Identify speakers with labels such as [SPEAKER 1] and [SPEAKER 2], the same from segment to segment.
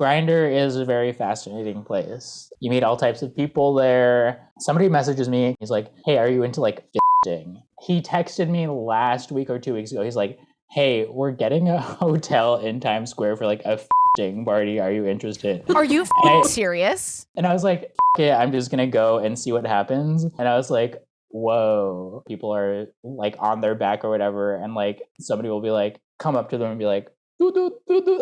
[SPEAKER 1] Grindr is a very fascinating place. You meet all types of people there. Somebody messages me. He's like, hey, are you into like fisting? He texted me last week or 2 weeks ago. He's like, hey, we're getting a hotel in Times Square for like a fisting party. Are you interested?
[SPEAKER 2] Are you serious?
[SPEAKER 1] And I was like, yeah, I'm just going to go and see what happens. And I was like, whoa, people are like on their back or whatever. And like somebody will be like, come up to them and be like, doo, doo, doo, doo.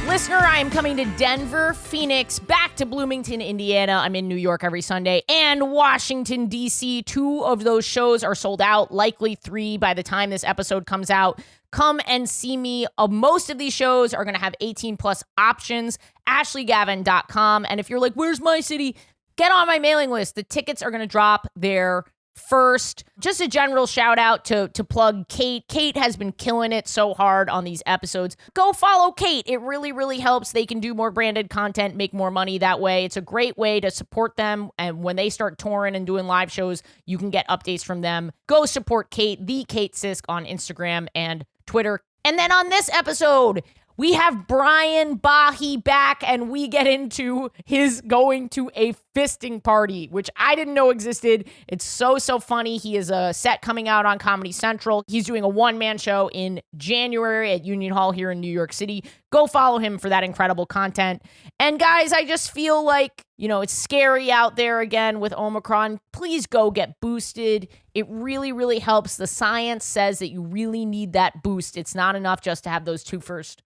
[SPEAKER 2] Listener, I am coming to Denver, Phoenix, back to Bloomington, Indiana. I'm in New York every Sunday, and Washington, D.C. 2 of those shows are sold out, likely 3 by the time this episode comes out. Come and see me. Most of these shows are going to have 18-plus options, ashleygavin.com. And if you're like, where's my city? Get on my mailing list. The tickets are going to drop there first. Just a general shout out to plug Kate. Kate has been killing it so hard on these episodes. Go follow Kate. It really, really helps. They can do more branded content, make more money that way. It's a great way to support them. And when they start touring and doing live shows, you can get updates from them. Go support Kate, the Kate Sisk on Instagram and Twitter. And then on this episode, we have Brian Bahe back, and we get into his going to a fisting party, which I didn't know existed. It's so funny. He has a set coming out on Comedy Central. He's doing a one-man show in January at Union Hall here in New York City. Go follow him for that incredible content. And guys, I just feel like, it's scary out there again with Omicron. Please go get boosted. It really, really helps. The science says that you really need that boost. It's not enough just to have those 2 first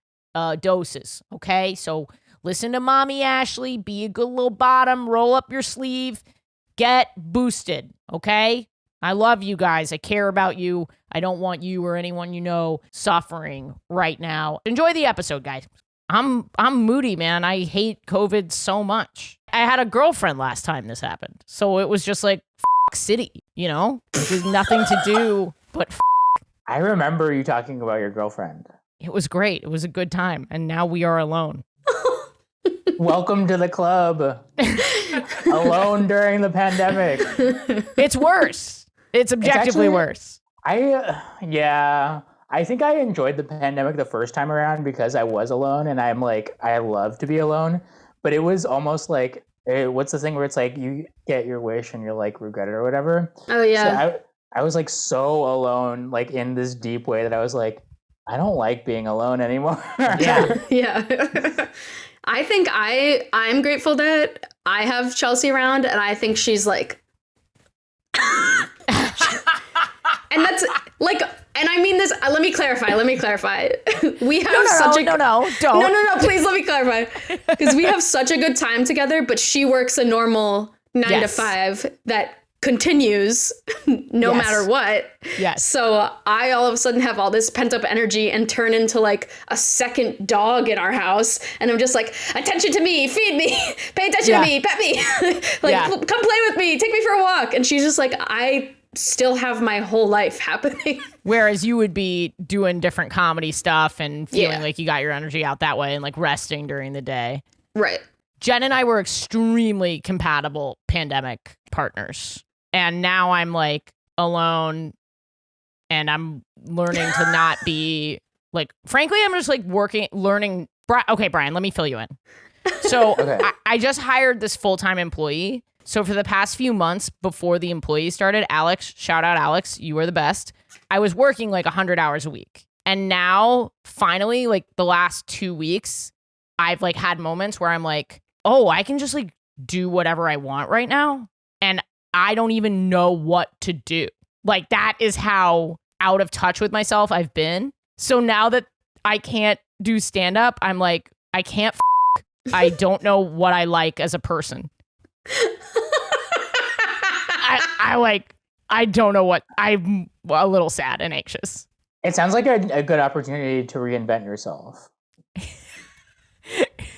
[SPEAKER 2] doses. Okay. So listen to Mommy Ashley, be a good little bottom, roll up your sleeve, get boosted. Okay. I love you guys. I care about you. I don't want you or anyone you know suffering right now. Enjoy the episode, guys. I'm moody, man. I hate COVID so much. I had a girlfriend last time this happened. So it was just like city, there's nothing to do but
[SPEAKER 1] I remember you talking about your girlfriend.
[SPEAKER 2] It was great. It was a good time. And now we are alone.
[SPEAKER 1] Welcome to the club. Alone during the pandemic.
[SPEAKER 2] It's worse. It's objectively worse.
[SPEAKER 1] I think I enjoyed the pandemic the first time around because I was alone, and I'm like, I love to be alone. But it was almost like, what's the thing where it's like you get your wish and you're like regret it or whatever?
[SPEAKER 3] Oh, yeah.
[SPEAKER 1] So I was like so alone, like in this deep way that I was like, I don't like being alone anymore.
[SPEAKER 3] Yeah. I think I'm grateful that I have Chelsea around, and I think she's like, and that's like, and I mean this, let me clarify. We have No, please let me clarify. Because we have such a good time together, but she works a normal 9 to 5 that continues no matter what.
[SPEAKER 2] Yes.
[SPEAKER 3] So I all of a sudden have all this pent up energy and turn into like a second dog in our house. And I'm just like, attention to me, feed me, pay attention to me, pet me, come play with me, take me for a walk. And she's just like, I still have my whole life happening.
[SPEAKER 2] Whereas you would be doing different comedy stuff and feeling like you got your energy out that way and like resting during the day.
[SPEAKER 3] Right.
[SPEAKER 2] Jen and I were extremely compatible pandemic partners. And now I'm like alone and I'm learning to not be like, frankly, I'm just like learning. Okay, Brian, let me fill you in. So I just hired this full-time employee. So for the past few months before the employee started, Alex, shout out Alex, you were the best. I was working like 100 hours a week. And now finally, like the last 2 weeks, I've like had moments where I'm like, oh, I can just like do whatever I want right now. And I don't even know what to do. Like that is how out of touch with myself I've been. So now that I can't do stand up, I'm like, I can't I don't know what I like as a person. I don't know what. I'm a little sad and anxious.
[SPEAKER 1] It sounds like a good opportunity to reinvent yourself.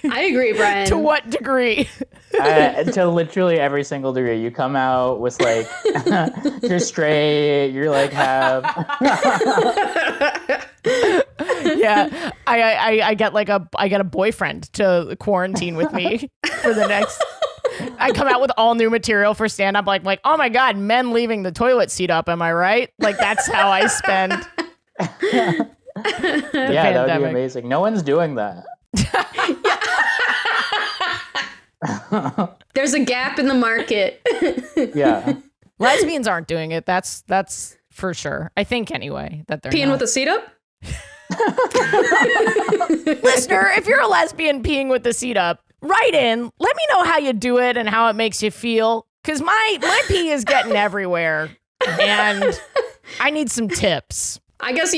[SPEAKER 3] I agree, Brian.
[SPEAKER 2] To what degree?
[SPEAKER 1] To literally every single degree. You come out with like, you're straight, you're like have.
[SPEAKER 2] Yeah, I get like I get a boyfriend to quarantine with me for the next I come out with all new material for stand-up, like, oh my God, men leaving the toilet seat up, am I right? Like, that's how I spend
[SPEAKER 1] Yeah, that would be amazing. No one's doing that.
[SPEAKER 3] There's a gap in the market.
[SPEAKER 1] Yeah.
[SPEAKER 2] Lesbians aren't doing it. That's for sure. I think anyway that they're
[SPEAKER 3] peeing
[SPEAKER 2] not.
[SPEAKER 3] with a seat up.
[SPEAKER 2] Listener, if you're a lesbian peeing with the seat up, write in. Let me know how you do it and how it makes you feel. Because my pee is getting everywhere, and I need some tips.
[SPEAKER 3] I guess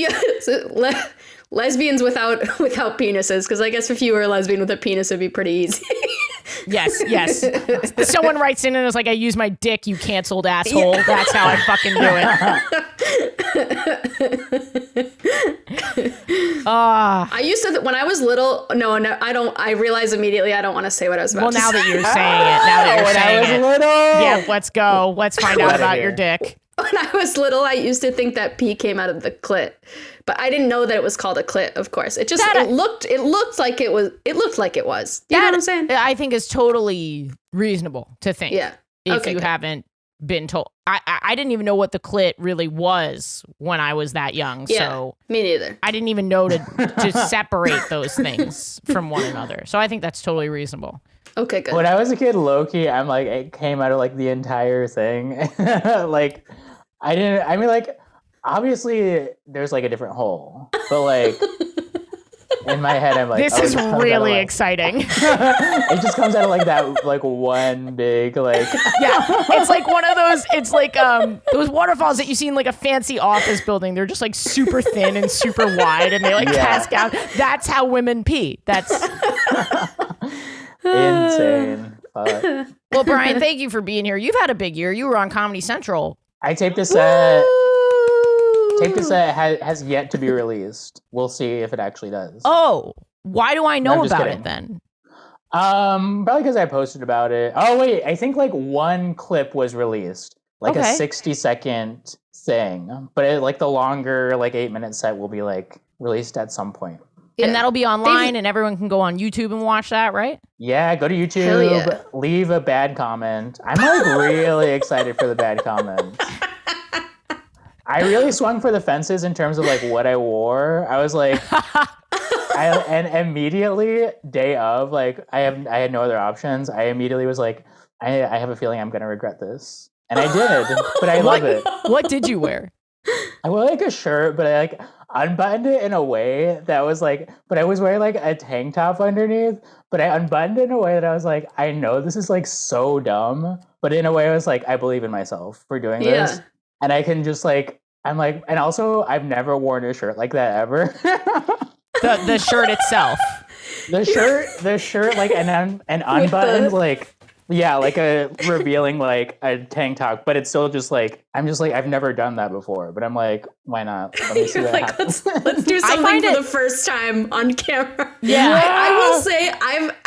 [SPEAKER 3] lesbians without penises. Because I guess if you were a lesbian with a penis, it'd be pretty ezy.
[SPEAKER 2] Yes. Someone writes in and is like, I use my dick, you canceled asshole. Yeah. That's how I fucking do it.
[SPEAKER 3] I used to, when I was little, no, I don't, I realized immediately I don't want to say what I was about to say.
[SPEAKER 2] Well, now that you're saying it, yeah, let's go. Let's find out about your dick.
[SPEAKER 3] When I was little, I used to think that pee came out of the clit, but I didn't know that it was called a clit. Of course, it looked like it was. It looked like it was. You know what I'm saying?
[SPEAKER 2] I think is totally reasonable to think.
[SPEAKER 3] Yeah.
[SPEAKER 2] If you haven't been told, I didn't even know what the clit really was when I was that young.
[SPEAKER 3] Yeah,
[SPEAKER 2] so
[SPEAKER 3] me neither.
[SPEAKER 2] I didn't even know to separate those things from one another. So I think that's totally reasonable.
[SPEAKER 3] Okay, good.
[SPEAKER 1] When I was a kid, low-key, I'm like, it came out of like the entire thing. Like, obviously there's like a different hole, but like in my head, I'm like,
[SPEAKER 2] this is really exciting.
[SPEAKER 1] It just comes out of like that, like one big, like.
[SPEAKER 2] Yeah, it's like one of those, it's like those waterfalls that you see in like a fancy office building. They're just like super thin and super wide and they like cascade. That's how women pee. That's.
[SPEAKER 1] Insane.
[SPEAKER 2] Well, Brian, thank you for being here. You've had a big year. You were on Comedy Central.
[SPEAKER 1] I taped a set. Taped a set has yet to be released. We'll see if it actually does.
[SPEAKER 2] Oh, why do I know about it then?
[SPEAKER 1] Probably because I posted about it. Oh wait, I think like one clip was released, like a 60-second thing. But like the longer, like 8-minute set will be like released at some point.
[SPEAKER 2] Yeah. And that'll be online and everyone can go on YouTube and watch that, right?
[SPEAKER 1] Yeah, go to YouTube, leave a bad comment. I'm like really excited for the bad comments. I really swung for the fences in terms of like what I wore. I was like, and immediately day of, like I had no other options. I immediately was like, I have a feeling I'm going to regret this. And I did, but I love it.
[SPEAKER 2] What did you wear?
[SPEAKER 1] I wore like a shirt, but I like unbuttoned it in a way that was like, but I was wearing like a tank top underneath, but I unbuttoned it in a way that I was like, I know this is like so dumb, but in a way I was like, I believe in myself for doing this. And I can just like, I'm like, and also I've never worn a shirt like that ever.
[SPEAKER 2] The shirt itself.
[SPEAKER 1] The shirt, like, and unbuttoned, like, yeah, like a revealing like a tank top, but it's still just like, I'm just like, I've never done that before, but I'm like, why not? Let me see what
[SPEAKER 3] like,
[SPEAKER 1] happens.
[SPEAKER 3] let's do something for the first time on camera.
[SPEAKER 2] Yeah.
[SPEAKER 3] I will say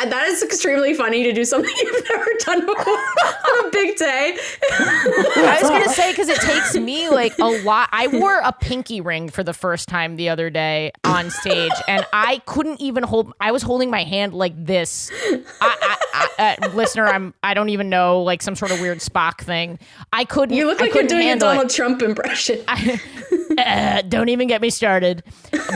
[SPEAKER 3] that is extremely funny to do something you've never done before on a big day.
[SPEAKER 2] I was gonna say, because it takes me like a lot. I wore a pinky ring for the first time the other day on stage, and I couldn't even I was holding my hand like this. Listener, I don't even know, like some sort of weird Spock thing. I couldn't.
[SPEAKER 3] You look like you're doing a Donald Trump impression.
[SPEAKER 2] Don't even get me started.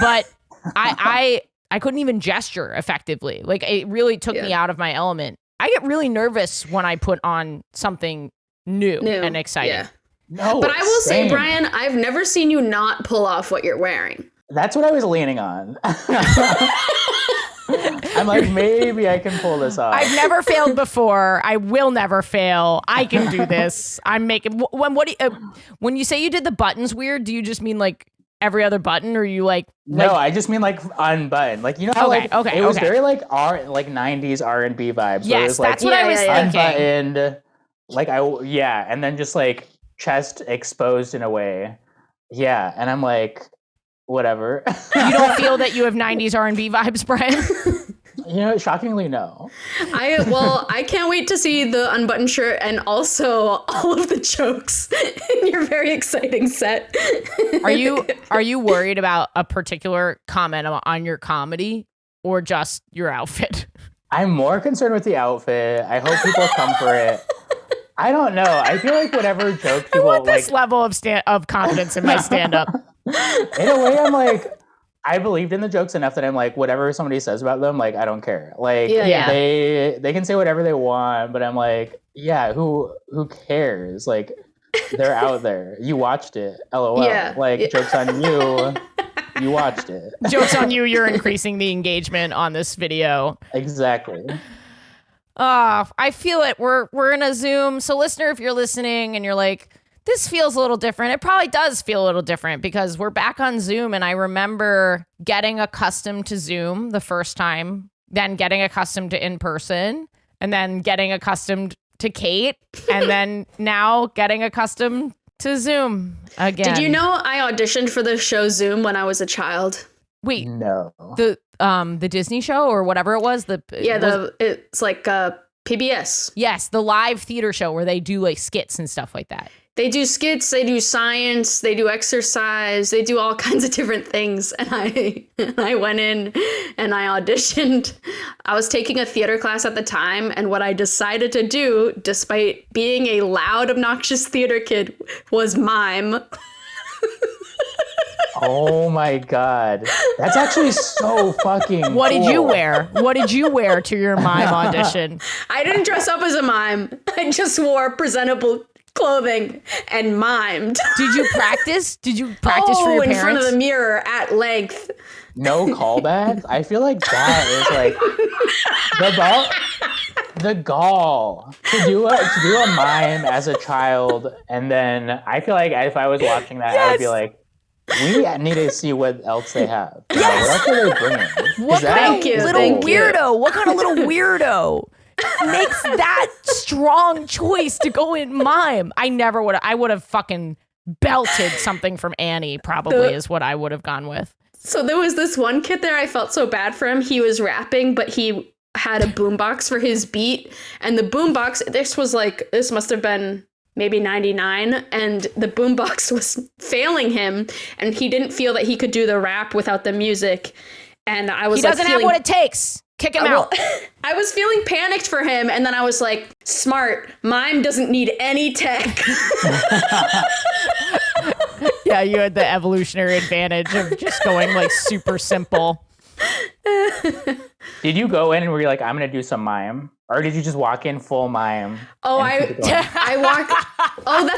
[SPEAKER 2] But I couldn't even gesture effectively. Like it really took me out of my element. I get really nervous when I put on something new and exciting. Yeah.
[SPEAKER 1] No,
[SPEAKER 3] but I will say, Brian, I've never seen you not pull off what you're wearing.
[SPEAKER 1] That's what I was leaning on. I'm like, maybe I can pull this off.
[SPEAKER 2] I've never failed before. I will never fail. I can do this. I'm making. When you say you did the buttons weird, do you just mean like every other button, or you like?
[SPEAKER 1] No, I just mean like unbuttoned. Like, you know how it was very like 90s R&B vibes.
[SPEAKER 2] Yes,
[SPEAKER 1] it was, like,
[SPEAKER 2] that's what I was thinking.
[SPEAKER 1] Unbuttoned, like and then just like chest exposed in a way. Yeah, and I'm like, whatever.
[SPEAKER 2] You don't feel that you have 90s R&B vibes, Brian?
[SPEAKER 1] You know, shockingly, no.
[SPEAKER 3] I can't wait to see the unbuttoned shirt and also all of the jokes in your very exciting set.
[SPEAKER 2] Are you worried about a particular comment on your comedy or just your outfit?
[SPEAKER 1] I'm more concerned with the outfit. I hope people come for it. I don't know. I feel like whatever joke people
[SPEAKER 2] I want this level of confidence in my stand-up.
[SPEAKER 1] In a way, I'm like, I believed in the jokes enough that I'm like, whatever somebody says about them, like, I don't care. Like, they can say whatever they want, but I'm like, yeah, who cares? Like, they're out there. You watched it. LOL. Joke's on you. You watched it.
[SPEAKER 2] Joke's on you. You're increasing the engagement on this video.
[SPEAKER 1] Exactly.
[SPEAKER 2] I feel it. We're in a Zoom. So listener, if you're listening and you're like, this feels a little different. It probably does feel a little different because we're back on Zoom. And I remember getting accustomed to Zoom the first time, then getting accustomed to in person, and then getting accustomed to Kate, and then now getting accustomed to Zoom again.
[SPEAKER 3] Did you know I auditioned for the show Zoom when I was a child?
[SPEAKER 2] Wait,
[SPEAKER 1] no.
[SPEAKER 2] The Disney show or whatever it was.
[SPEAKER 3] It's like PBS.
[SPEAKER 2] Yes, the live theater show where they do like skits and stuff like that.
[SPEAKER 3] They do skits, they do science, they do exercise, they do all kinds of different things. And I went in and I auditioned. I was taking a theater class at the time, and what I decided to do, despite being a loud, obnoxious theater kid, was mime.
[SPEAKER 1] Oh my God. That's actually so fucking
[SPEAKER 2] What
[SPEAKER 1] cool.
[SPEAKER 2] did you wear? What did you wear to your mime audition?
[SPEAKER 3] I didn't dress up as a mime. I just wore presentable clothing and mimed.
[SPEAKER 2] Did you practice? Did you practice for your parents?
[SPEAKER 3] In front of the mirror at length.
[SPEAKER 1] No callbacks? I feel like that is like the gall to do a mime as a child, and then I feel like if I was watching that, I would be like, we need to see what else they have.
[SPEAKER 2] Yes.
[SPEAKER 1] What else are they bringing?
[SPEAKER 2] What kind of little weirdo? What kind of little weirdo makes that strong choice to go in mime? I would have fucking belted something from Annie, probably is what I would have gone with.
[SPEAKER 3] So there was this one kid there, I felt so bad for him. He was rapping, but he had a boombox for his beat. And the boombox, this must have been maybe 99, and the boombox was failing him, and he didn't feel that he could do the rap without the music. And I was
[SPEAKER 2] he doesn't have what it takes. Kick him out.
[SPEAKER 3] I was feeling panicked for him, and then I was like, smart, mime doesn't need any tech.
[SPEAKER 2] Yeah, you had the evolutionary advantage of just going like super simple.
[SPEAKER 1] Did you go in and were you like, I'm going to do some mime? Or did you just walk in full mime?
[SPEAKER 3] Oh, that's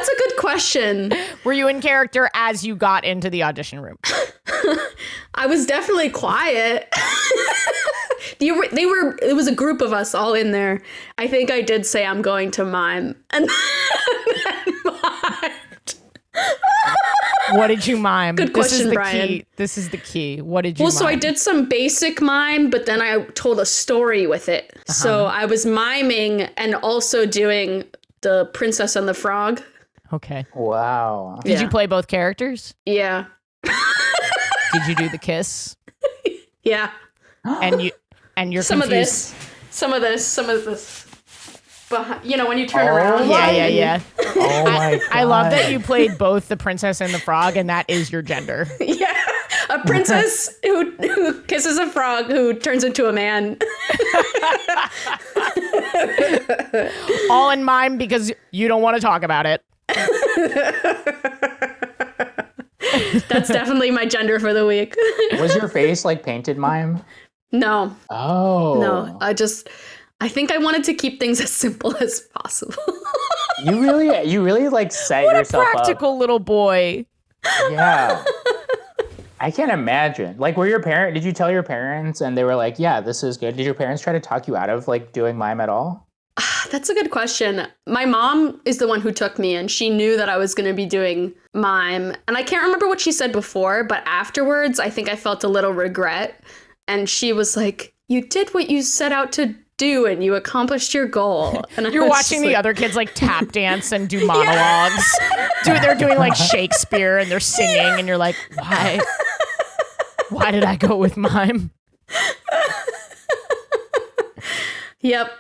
[SPEAKER 3] a good question.
[SPEAKER 2] Were you in character as you got into the audition room?
[SPEAKER 3] I was definitely quiet. It was a group of us all in there. I think I did say I'm going to mime. And then mimed.
[SPEAKER 2] What did you mime?
[SPEAKER 3] Good question, Brian.
[SPEAKER 2] Key. This is the key. What did you mime?
[SPEAKER 3] So I did some basic mime, but then I told a story with it. Uh-huh. So I was miming and also doing the Princess and the Frog.
[SPEAKER 2] Okay.
[SPEAKER 1] Wow.
[SPEAKER 2] Did you play both characters?
[SPEAKER 3] Yeah.
[SPEAKER 2] Did you do the kiss?
[SPEAKER 3] Yeah.
[SPEAKER 2] And you're
[SPEAKER 3] some
[SPEAKER 2] confused.
[SPEAKER 3] Some of this. But when you turn around.
[SPEAKER 2] Yeah.
[SPEAKER 1] Oh my God.
[SPEAKER 2] I love that you played both the Princess and the Frog, and that is your gender.
[SPEAKER 3] Yeah. A princess who kisses a frog who turns into a man.
[SPEAKER 2] All in mime because you don't want to talk about it.
[SPEAKER 3] That's definitely my gender for the week.
[SPEAKER 1] Was your face like painted mime?
[SPEAKER 3] No.
[SPEAKER 1] Oh.
[SPEAKER 3] No, I think I wanted to keep things as simple as possible.
[SPEAKER 1] You really like set yourself up.
[SPEAKER 2] What a practical little boy.
[SPEAKER 1] Yeah. I can't imagine. Like, did you tell your parents and they were like, yeah, this is good? Did your parents try to talk you out of like doing mime at all?
[SPEAKER 3] That's a good question. My mom is the one who took me, and she knew that I was going to be doing mime. And I can't remember what she said before, but afterwards, I think I felt a little regret. And she was like, you did what you set out to do and you accomplished your goal. And
[SPEAKER 2] you're watching the other kids like tap dance and do monologues. They're doing like Shakespeare and they're singing, and you're like, why did I go with mime?
[SPEAKER 3] Yep.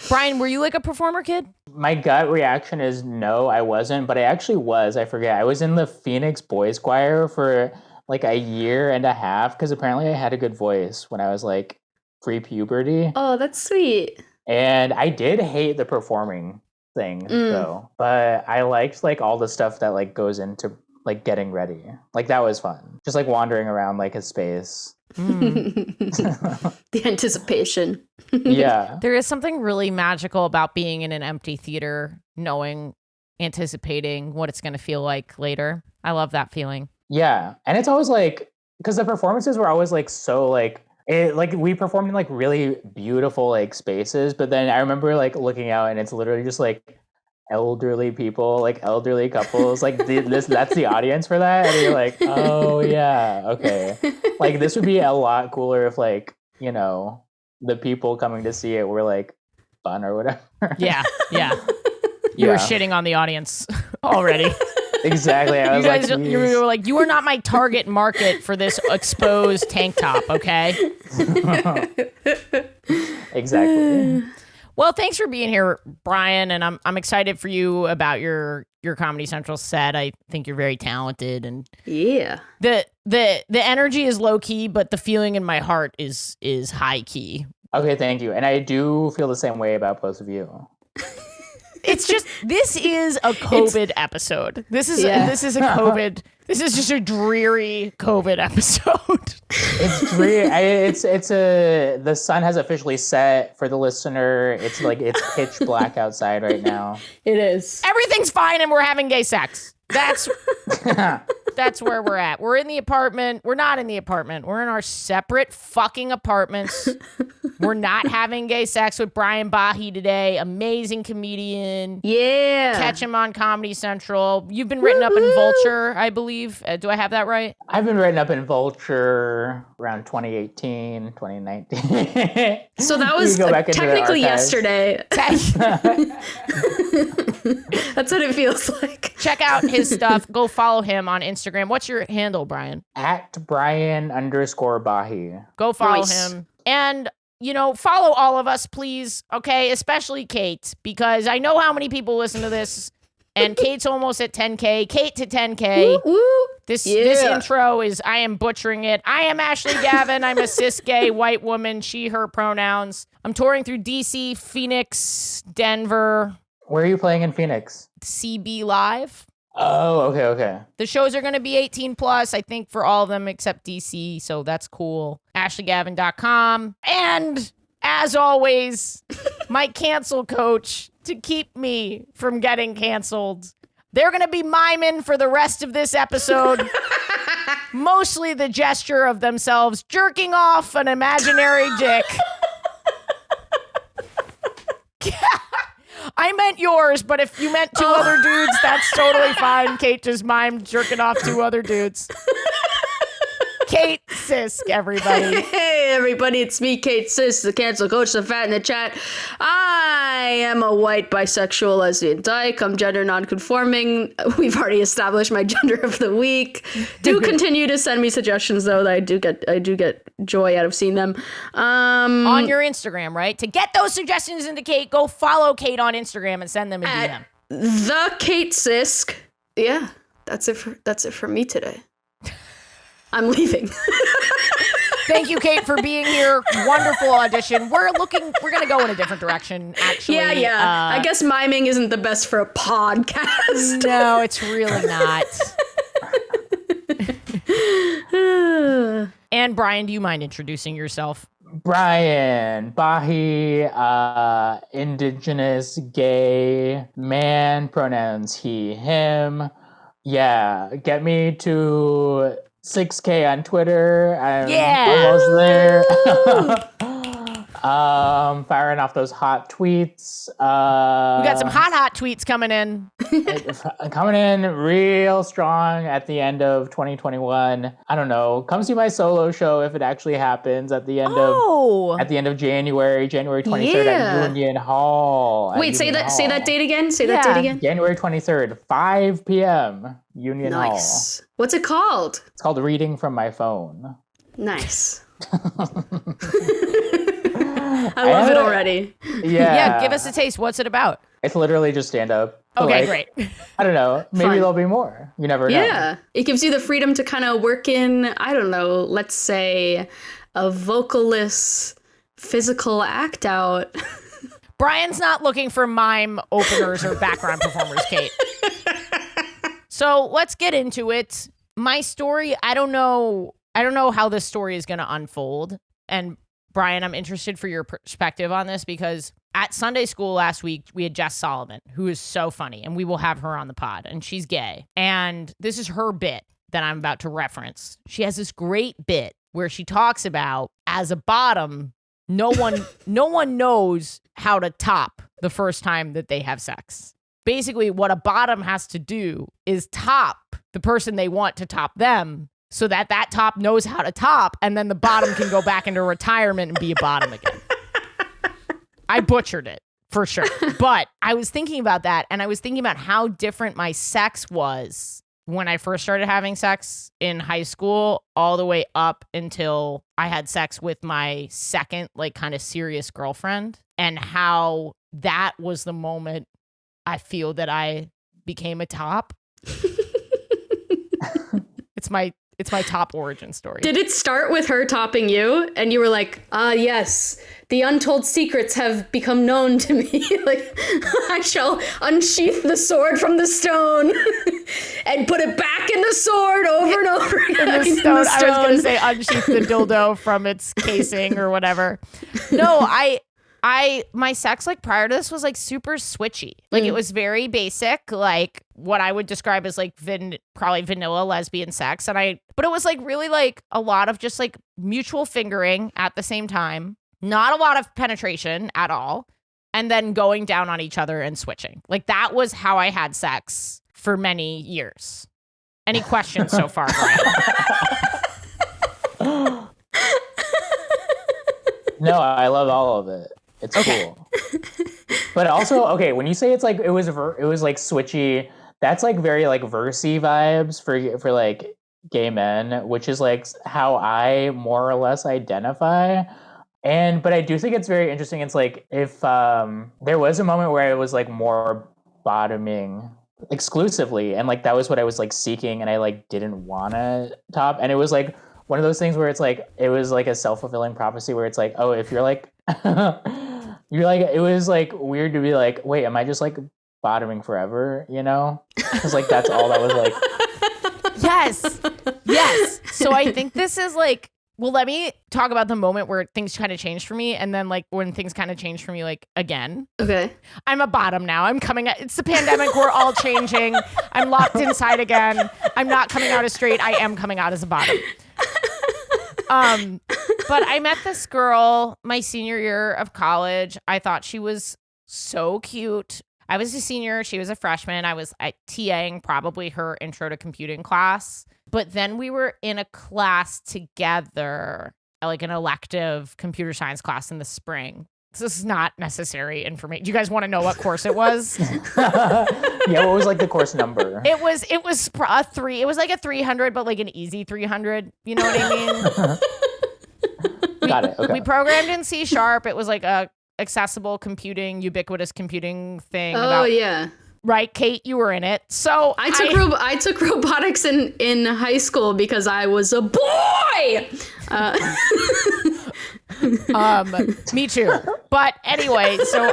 [SPEAKER 2] Brian, were you like a performer kid?
[SPEAKER 1] My gut reaction is no, I wasn't, but I actually was. I forget. I was in the Phoenix Boys Choir for like a year and a half because apparently I had a good voice when I was like free puberty.
[SPEAKER 3] Oh, that's sweet.
[SPEAKER 1] And I did hate the performing thing though, but I liked like all the stuff that like goes into like getting ready. Like that was fun. Just like wandering around like a space.
[SPEAKER 3] The anticipation.
[SPEAKER 1] Yeah.
[SPEAKER 2] There is something really magical about being in an empty theater, anticipating what it's going to feel like later. I love that feeling.
[SPEAKER 1] Yeah. And it's always like, because the performances were always like so like, we performed in like really beautiful like spaces, but then I remember like looking out and it's literally just like elderly people, like elderly couples, like that's the audience for that, and you're like, oh yeah, okay. Like this would be a lot cooler if like, you know, the people coming to see it were like fun or whatever.
[SPEAKER 2] Yeah. You were shitting on the audience already.
[SPEAKER 1] Exactly. I was
[SPEAKER 2] you were like, you are not my target market for this exposed tank top, okay?
[SPEAKER 1] Exactly.
[SPEAKER 2] Well, thanks for being here, Brian, and I'm excited for you about your Comedy Central set. I think you're very talented, and
[SPEAKER 3] yeah,
[SPEAKER 2] the energy is low key, but the feeling in my heart is high key.
[SPEAKER 1] Okay, thank you, and I do feel the same way about both of you.
[SPEAKER 2] It's just, this is a COVID episode. This is a COVID. This is just a dreary COVID episode.
[SPEAKER 1] It's dreary. The sun has officially set for the listener. It's like it's pitch black outside right now.
[SPEAKER 3] It is.
[SPEAKER 2] Everything's fine, and we're having gay sex. That's where we're at. We're in the apartment. We're not in the apartment. We're in our separate fucking apartments. We're not having gay sex with Brian Bahe today. Amazing comedian.
[SPEAKER 3] Yeah.
[SPEAKER 2] Catch him on Comedy Central. You've been written up in Vulture, I believe. Do I have that right?
[SPEAKER 1] I've been written up in Vulture around 2018, 2019.
[SPEAKER 3] So that was technically yesterday. That's what it feels like.
[SPEAKER 2] Check out his stuff. Go follow him on Instagram. What's your handle, Brian?
[SPEAKER 1] @Brian_Bahe.
[SPEAKER 2] Go follow him. And, you know, follow all of us, please. Okay, especially Kate, because I know how many people listen to this. And Kate's almost at 10K. Kate to 10K.
[SPEAKER 3] Woo, woo.
[SPEAKER 2] This intro is, I am butchering it. I am Ashley Gavin. I'm a cis gay white woman, she, her pronouns. I'm touring through DC, Phoenix, Denver.
[SPEAKER 1] Where are you playing in Phoenix?
[SPEAKER 2] CB Live.
[SPEAKER 1] Oh, okay.
[SPEAKER 2] The shows are going to be 18 plus, I think, for all of them except DC, so that's cool. AshleyGavin.com. And, as always, my cancel coach to keep me from getting canceled. They're going to be miming for the rest of this episode. Mostly the gesture of themselves jerking off an imaginary dick. I meant yours, but if you meant two other dudes, that's totally fine. Kate just mimed jerking off two other dudes. Kate Sisk, everybody.
[SPEAKER 3] Hey, everybody, it's me, Kate Sisk, the cancel coach, the fat in the chat. I am a white bisexual lesbian dyke. I'm gender nonconforming. We've already established my gender of the week. Do continue to send me suggestions, though. That I do get joy out of seeing them.
[SPEAKER 2] On your Instagram, right? To get those suggestions into Kate, go follow Kate on Instagram and send them a DM.
[SPEAKER 3] The Kate Sisk. Yeah, that's it for me today. I'm leaving.
[SPEAKER 2] Thank you, Kate, for being here. Wonderful audition. We're going to go in a different direction, actually.
[SPEAKER 3] Yeah. I guess miming isn't the best for a podcast.
[SPEAKER 2] No, it's really not. And Brian, do you mind introducing yourself?
[SPEAKER 1] Brian Bahe, Indigenous, gay, man, pronouns he, him. Yeah, get me to 6K on Twitter. I'm almost there. Firing off those hot tweets.
[SPEAKER 2] We got some hot tweets coming in.
[SPEAKER 1] Coming in real strong at the end of 2021. I don't know. Come see my solo show if it actually happens at the end of January 23rd at Union Hall.
[SPEAKER 3] Wait, say that date again. That date again.
[SPEAKER 1] January 23rd, 5 p.m. Union Hall.
[SPEAKER 3] Nice. What's it called?
[SPEAKER 1] It's called Reading from My Phone.
[SPEAKER 3] Nice. I love it already.
[SPEAKER 2] Yeah, give us a taste. What's it about?
[SPEAKER 1] It's literally just stand-up.
[SPEAKER 2] Okay, great.
[SPEAKER 1] I don't know. Maybe there'll be more. You never know.
[SPEAKER 3] Yeah. It gives you the freedom to kind of work in, I don't know, let's say a vocalist physical act out.
[SPEAKER 2] Brian's not looking for mime openers or background performers, Kate. So let's get into it. My story, I don't know how this story is going to unfold. And Brian, I'm interested for your perspective on this because at Sunday school last week, we had Jess Solomon, who is so funny, and we will have her on the pod, and she's gay. And this is her bit that I'm about to reference. She has this great bit where she talks about, as a bottom, no one knows how to top the first time that they have sex. Basically, what a bottom has to do is top the person they want to top them so that top knows how to top, and then the bottom can go back into retirement and be a bottom again. I butchered it, for sure. But I was thinking about that, and I was thinking about how different my sex was when I first started having sex in high school all the way up until I had sex with my second, like, kind of serious girlfriend, and how that was the moment I feel that I became a top. It's my top origin story.
[SPEAKER 3] Did it start with her topping you and you were like, yes, the untold secrets have become known to me. Like, I shall unsheath the sword from the stone and put it back in the sword over and over again.
[SPEAKER 2] In the stone. I was going to say unsheath the dildo from its casing or whatever. No, my sex, like, prior to this was, like, super switchy. Like, it was very basic, like, what I would describe as, like, probably vanilla lesbian sex. But it was, like, really, like, a lot of just, like, mutual fingering at the same time. Not a lot of penetration at all. And then going down on each other and switching. Like, that was how I had sex for many years. Any questions so far, Brian?
[SPEAKER 1] No, I love all of it. It's cool. But also, okay, when you say it's like it was like switchy, that's like very like versy vibes for like gay men, which is like how I more or less identify. But I do think it's very interesting. It's like if there was a moment where I was like more bottoming exclusively, and like that was what I was like seeking, and I like didn't want to top, and it was like one of those things where it's like it was like a self-fulfilling prophecy where it's like, oh, if you're like you're like, it was like weird to be like, wait, am I just like bottoming forever, you know? Because like that's all that was like.
[SPEAKER 2] Yes. So I think this is like, well, let me talk about the moment where things kind of changed for me, and then like when things kind of changed for me, like again.
[SPEAKER 3] Okay.
[SPEAKER 2] I'm a bottom now. I'm coming out. It's the pandemic. We're all changing. I'm locked inside again. I'm not coming out as straight. I am coming out as a bottom. But I met this girl my senior year of college. I thought she was so cute. I was a senior. She was a freshman. I was TAing probably her intro to computing class. But then we were in a class together, like an elective computer science class in the spring. This is not necessary information. Do you guys want to know what course it was?
[SPEAKER 1] Yeah, what was like the course number?
[SPEAKER 2] It was a 3. It was like a 300, but like an easy 300. You know what I mean?
[SPEAKER 1] Got it. Okay.
[SPEAKER 2] We programmed in C#. It was like a accessible computing, ubiquitous computing thing.
[SPEAKER 3] Yeah.
[SPEAKER 2] Right, Kate, you were in it. So
[SPEAKER 3] I took robotics in high school because I was a boy.
[SPEAKER 2] Me too. But anyway, so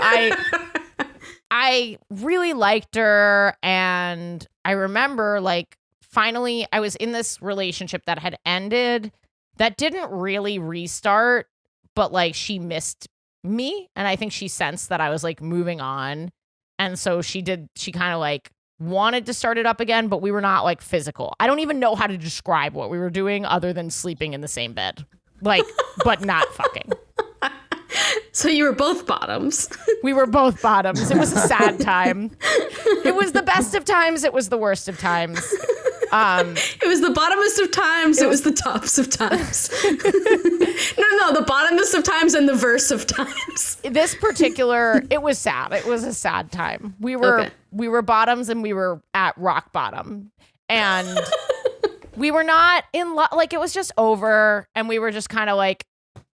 [SPEAKER 2] I really liked her, and I remember like finally I was in this relationship that had ended that didn't really restart, but like she missed me, and I think she sensed that I was like moving on. And so she kind of like wanted to start it up again, but we were not like physical. I don't even know how to describe what we were doing other than sleeping in the same bed. Like, but not fucking.
[SPEAKER 3] So you were both bottoms.
[SPEAKER 2] We were both bottoms. It was a sad time. It was the best of times. It was the worst of times.
[SPEAKER 3] It was the bottomest of times. It was the tops of times. No, the bottomest of times and the verse of times.
[SPEAKER 2] This particular, it was sad. It was a sad time. We were bottoms, and we were at rock bottom, and we were not in love. Like, it was just over, and we were just kind of like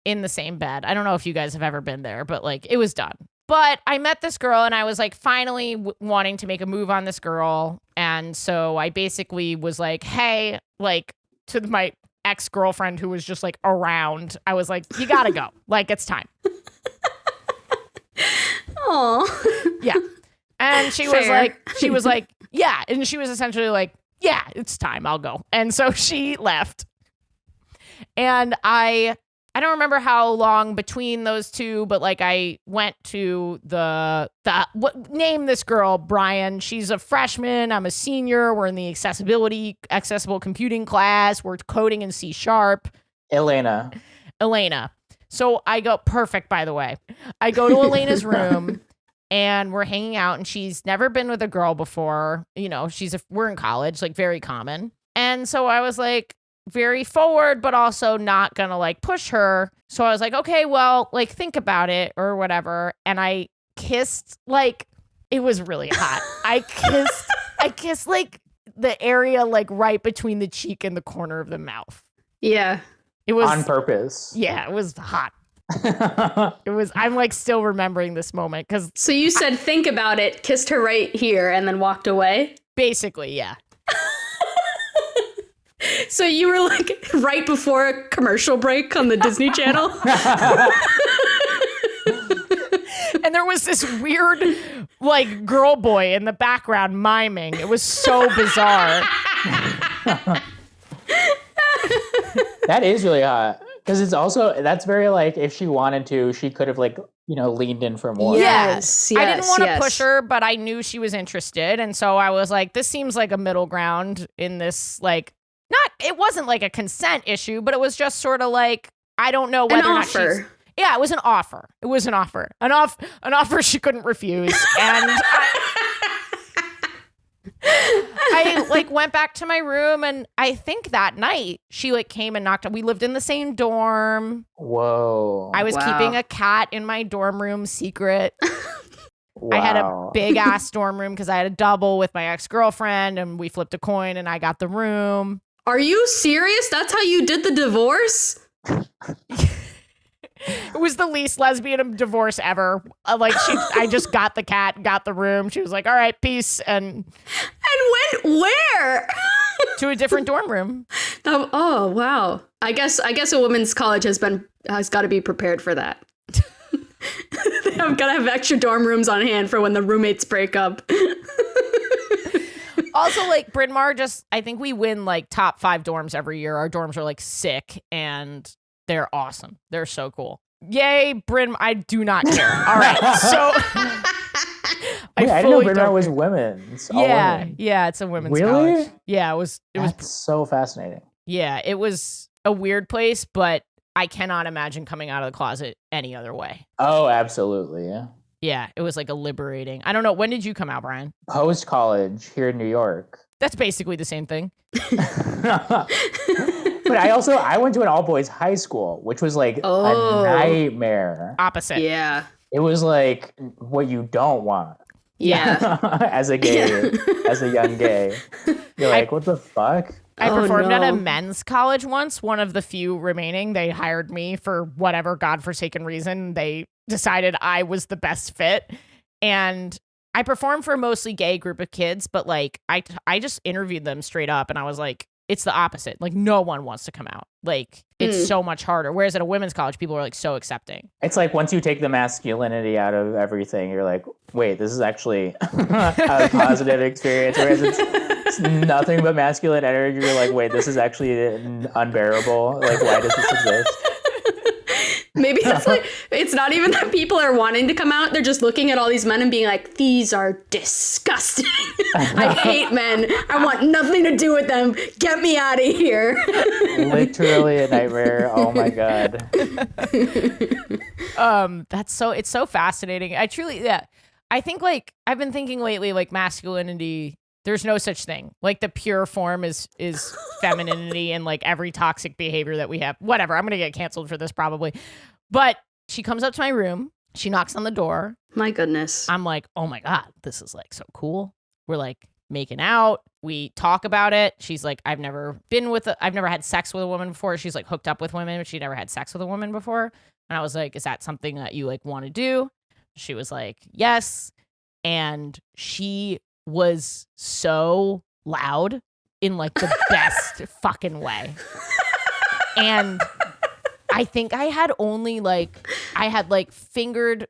[SPEAKER 2] in the same bed. I don't know if you guys have ever been there, but like it was done. But I met this girl, and I was like finally wanting to make a move on this girl. And so I basically was like, hey, like to my ex-girlfriend who was just like around. I was like, you gotta go. Like, it's time.
[SPEAKER 3] Oh.
[SPEAKER 2] Yeah. And she was like, yeah. And she was essentially like, yeah, it's time. I'll go. And so she left. And I don't remember how long between those two, but like I went to name this girl, Brian. She's a freshman. I'm a senior. We're in the accessible computing class. We're coding in C#.
[SPEAKER 1] Elena.
[SPEAKER 2] So I go, perfect, by the way. I go to Elena's room and we're hanging out, and she's never been with a girl before. You know, we're in college, like very common. And so I was like very forward, but also not gonna like push her. So I was like, okay, well, like think about it or whatever. And I kissed, like, it was really hot. I kissed like the area like right between the cheek and the corner of the mouth.
[SPEAKER 3] Yeah.
[SPEAKER 2] It was
[SPEAKER 1] on purpose.
[SPEAKER 2] Yeah, it was hot. I'm like still remembering this moment because.
[SPEAKER 3] So you said think about it, kissed her right here, and then walked away?
[SPEAKER 2] Basically, yeah.
[SPEAKER 3] So you were like right before a commercial break on the Disney Channel?
[SPEAKER 2] And there was this weird like girl boy in the background miming. It was so bizarre.
[SPEAKER 1] That is really hot. Because it's also, that's very like, if she wanted to, she could have like, you know, leaned in for more.
[SPEAKER 3] Yes.
[SPEAKER 2] I didn't want to push her, but I knew she was interested. And so I was like, this seems like a middle ground in this, like, it wasn't like a consent issue, but it was just sort of like, I don't know whether or not she's. Yeah, it was an offer. An offer she couldn't refuse. And I like went back to my room, and I think that night she like came and knocked on. We lived in the same dorm.
[SPEAKER 1] Whoa.
[SPEAKER 2] I was keeping a cat in my dorm room secret. Wow. I had a big ass dorm room because I had a double with my ex-girlfriend, and we flipped a coin and I got the room.
[SPEAKER 3] Are you serious? That's how you did the divorce?
[SPEAKER 2] It was the least lesbian divorce ever. I just got the cat, got the room. She was like, all right, peace. And
[SPEAKER 3] went where?
[SPEAKER 2] To a different dorm room.
[SPEAKER 3] Oh, wow. I guess a women's college has got to be prepared for that. I've got to have extra dorm rooms on hand for when the roommates break up.
[SPEAKER 2] Also, like, Bryn Mawr I think we win like top 5 dorms every year. Our dorms are like sick and they're awesome. They're so cool. Yay, Bryn. I do not care. All right. So
[SPEAKER 1] I didn't know Bryn Mawr was women's.
[SPEAKER 2] Yeah. Yeah. It's a women's college. Yeah. It was
[SPEAKER 1] so fascinating.
[SPEAKER 2] Yeah. It was a weird place, but I cannot imagine coming out of the closet any other way.
[SPEAKER 1] Oh, absolutely. Yeah.
[SPEAKER 2] Yeah. It was like a liberating. I don't know. When did you come out, Brian?
[SPEAKER 1] Post college here in New York.
[SPEAKER 2] That's basically the same thing.
[SPEAKER 1] But I went to an all boys high school, which was like a nightmare.
[SPEAKER 2] Opposite.
[SPEAKER 3] Yeah.
[SPEAKER 1] It was like what you don't want.
[SPEAKER 3] Yeah.
[SPEAKER 1] As a young gay. You're like, what the fuck?
[SPEAKER 2] I performed at a men's college once, one of the few remaining. They hired me for whatever godforsaken reason. They decided I was the best fit. And I performed for a mostly gay group of kids, but like I just interviewed them straight up, and I was like, it's the opposite. Like, no one wants to come out. Like, it's so much harder. Whereas at a women's college, people are like so accepting.
[SPEAKER 1] It's like once you take the masculinity out of everything, you're like, wait, this is actually a positive experience. Whereas it's nothing but masculine energy. You're like, wait, this is actually unbearable. Like, why does this exist?
[SPEAKER 3] Maybe it's like, it's not even that people are wanting to come out. They're just looking at all these men and being like, these are disgusting. I hate men. I want nothing to do with them. Get me out of here.
[SPEAKER 1] Literally a nightmare. Oh my God.
[SPEAKER 2] It's so fascinating. I think like I've been thinking lately, like masculinity, there's no such thing. Like the pure form is femininity and like every toxic behavior that we have. Whatever. I'm going to get canceled for this probably. But she comes up to my room. She knocks on the door.
[SPEAKER 3] My goodness.
[SPEAKER 2] I'm like, oh my God, this is like so cool. We're like making out. We talk about it. She's like, I've never had sex with a woman before. She's like hooked up with women, but she never had sex with a woman before. And I was like, is that something that you like want to do? She was like, yes. And she was so loud in like the best fucking way. And I think I had fingered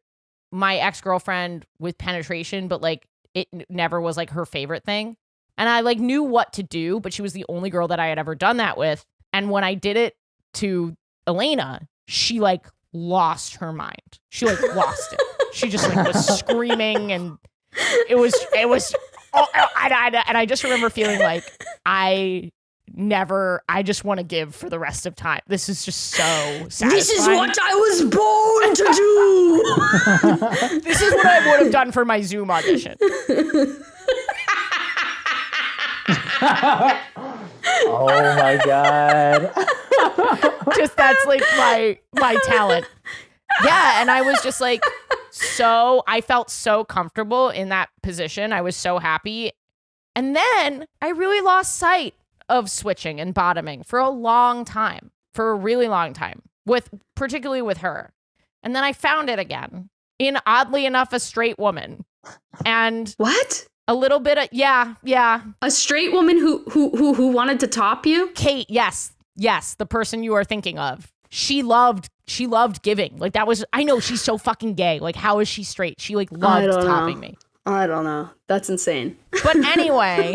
[SPEAKER 2] my ex-girlfriend with penetration, but like it never was like her favorite thing. And I like knew what to do, but she was the only girl that I had ever done that with. And when I did it to Elena, she like lost her mind. She like lost it. She just like was screaming, and it was and I just remember feeling like I just want to give for the rest of time. This is just so satisfying.
[SPEAKER 3] This is what I was born to do.
[SPEAKER 2] This is what I would have done for my Zoom audition.
[SPEAKER 1] Oh my God.
[SPEAKER 2] Just that's like my talent. Yeah, and I was just like I felt so comfortable in that position. I was so happy. And then I really lost sight of switching and bottoming for a really long time, particularly with her. And then I found it again in, oddly enough, a straight woman. And
[SPEAKER 3] what?
[SPEAKER 2] A little bit of, yeah.
[SPEAKER 3] A straight woman who wanted to top you?
[SPEAKER 2] Kate, yes, the person you are thinking of. She loved giving. Like that was, I know she's so fucking gay. Like how is she straight? She like loved topping me.
[SPEAKER 3] I don't know. That's insane.
[SPEAKER 2] But anyway.